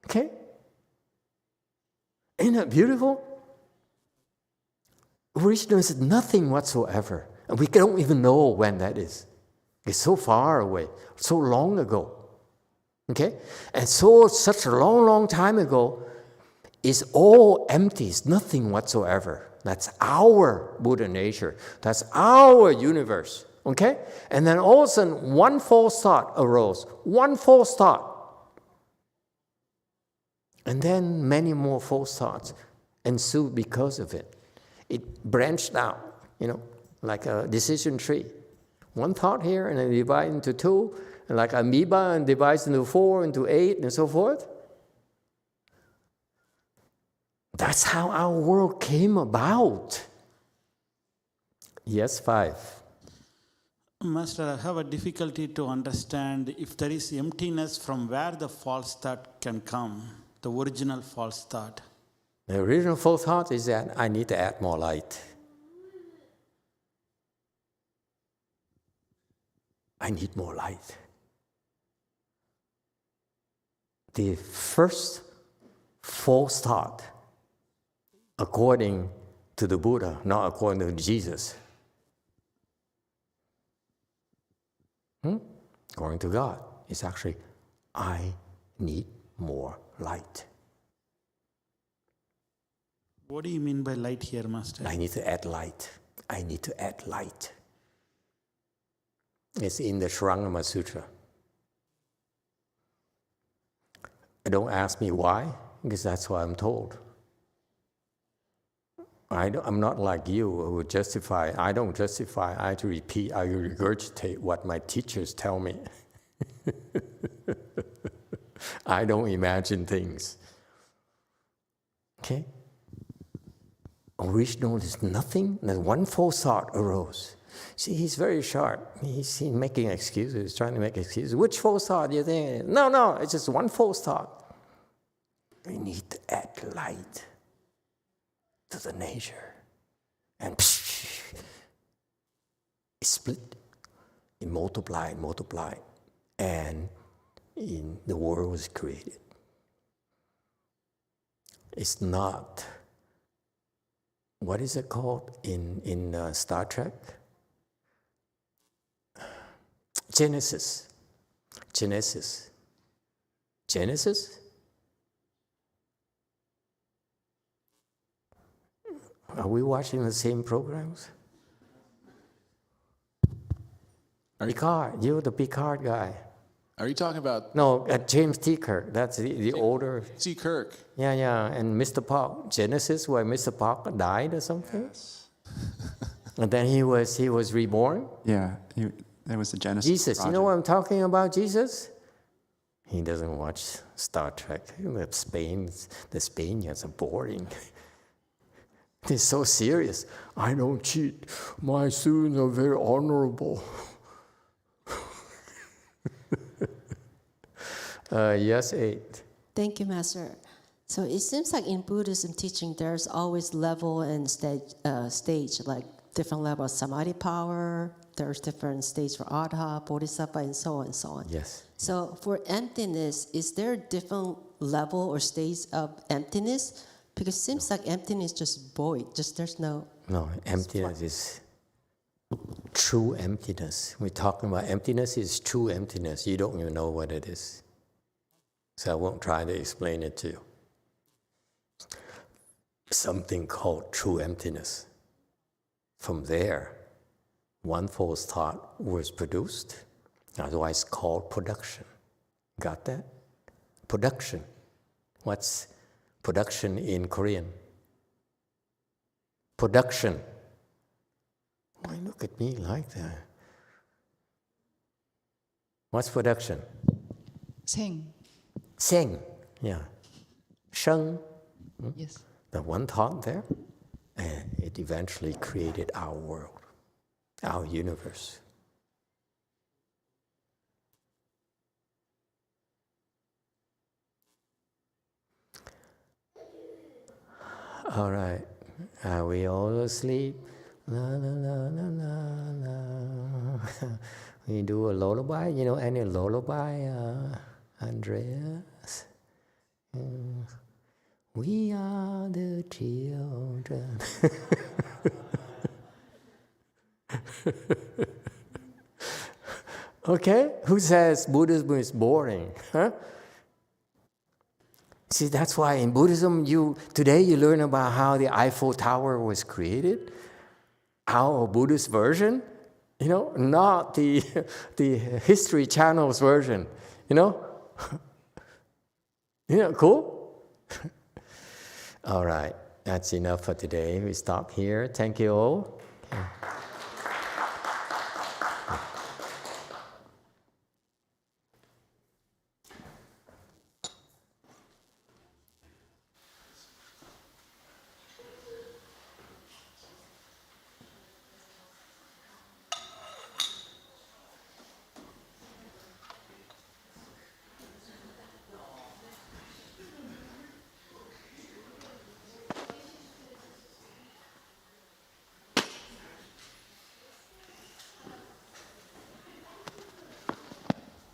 Okay? Isn't that beautiful? Original is nothing whatsoever. And we don't even know when that is. It's so far away, so long ago. Okay? And such a long, long time ago is all empty. It's nothing whatsoever. That's our Buddha nature. That's our universe. Okay? And then all of a sudden, one false thought arose. One false thought. And then many more false thoughts ensued because of it. It branched out, like a decision tree. One thought here, and then divide into two, and like amoeba, and divides into 4, into 8, and so forth. That's how our world came about. Yes, 5. Master, I have a difficulty to understand if there is emptiness from where the false thought can come, the original false thought. The original false thought is that I need to add more light. I need more light. The first false thought, according to the Buddha, not according to Jesus. According to God, it's actually, I need more light. What do you mean by light here, Master? I need to add light. I need to add light. It's in the Shrangama Sutra. Don't ask me why, because that's what I'm told. I'm not like you who would justify. I don't justify. I have to repeat. I regurgitate what my teachers tell me. I don't imagine things. Okay? Original is nothing. Then one false thought arose. See, he's very sharp. He's making excuses. He's trying to make excuses. Which false thought do you think? No, it's just one false thought. We need to add light to the nature. And it split. It multiplied. And the world was created. It's not, what is it called in Star Trek? Genesis. Are we watching the same programs? Picard, you're the Picard guy. Are you talking about? No, James T. Kirk. That's the older. T. Kirk. Yeah. And Mr. Park, Genesis, where Mr. Park died or something. Yes. And then he was reborn. Yeah, that was the Genesis Jesus, project. you know what I'm talking about, Jesus? He doesn't watch Star Trek. The Spaniards are boring. They're so serious. I don't cheat. My students are very honorable. Yes, 8. Thank you, Master. So it seems like in Buddhism teaching, there's always level and stage, like different level of samadhi power. There's different stages for arhat, bodhisattva, and so on and so on. Yes. So for emptiness, is there a different level or stage of emptiness? Because it seems like emptiness is just void, just there's no... No, emptiness is true emptiness. We're talking about emptiness is true emptiness. You don't even know what it is. So I won't try to explain it to you. Something called true emptiness. From there, one false thought was produced, otherwise called production. Got that? Production. What's production in Korean? Production. Why look at me like that? What's production? 생. Seng. Yeah. Sheng. Yes. The one thought there, and it eventually created our world, our universe. All right. Are we all asleep? La, la, la, la, la, la. We do a lullaby. You know any lullaby, Andreas? We are the children. Okay? Who says Buddhism is boring? Huh? See, that's why in Buddhism, today you learn about how the Eiffel Tower was created, our Buddhist version, not the History Channel's version, cool? All right, that's enough for today. We stop here. Thank you all. Okay.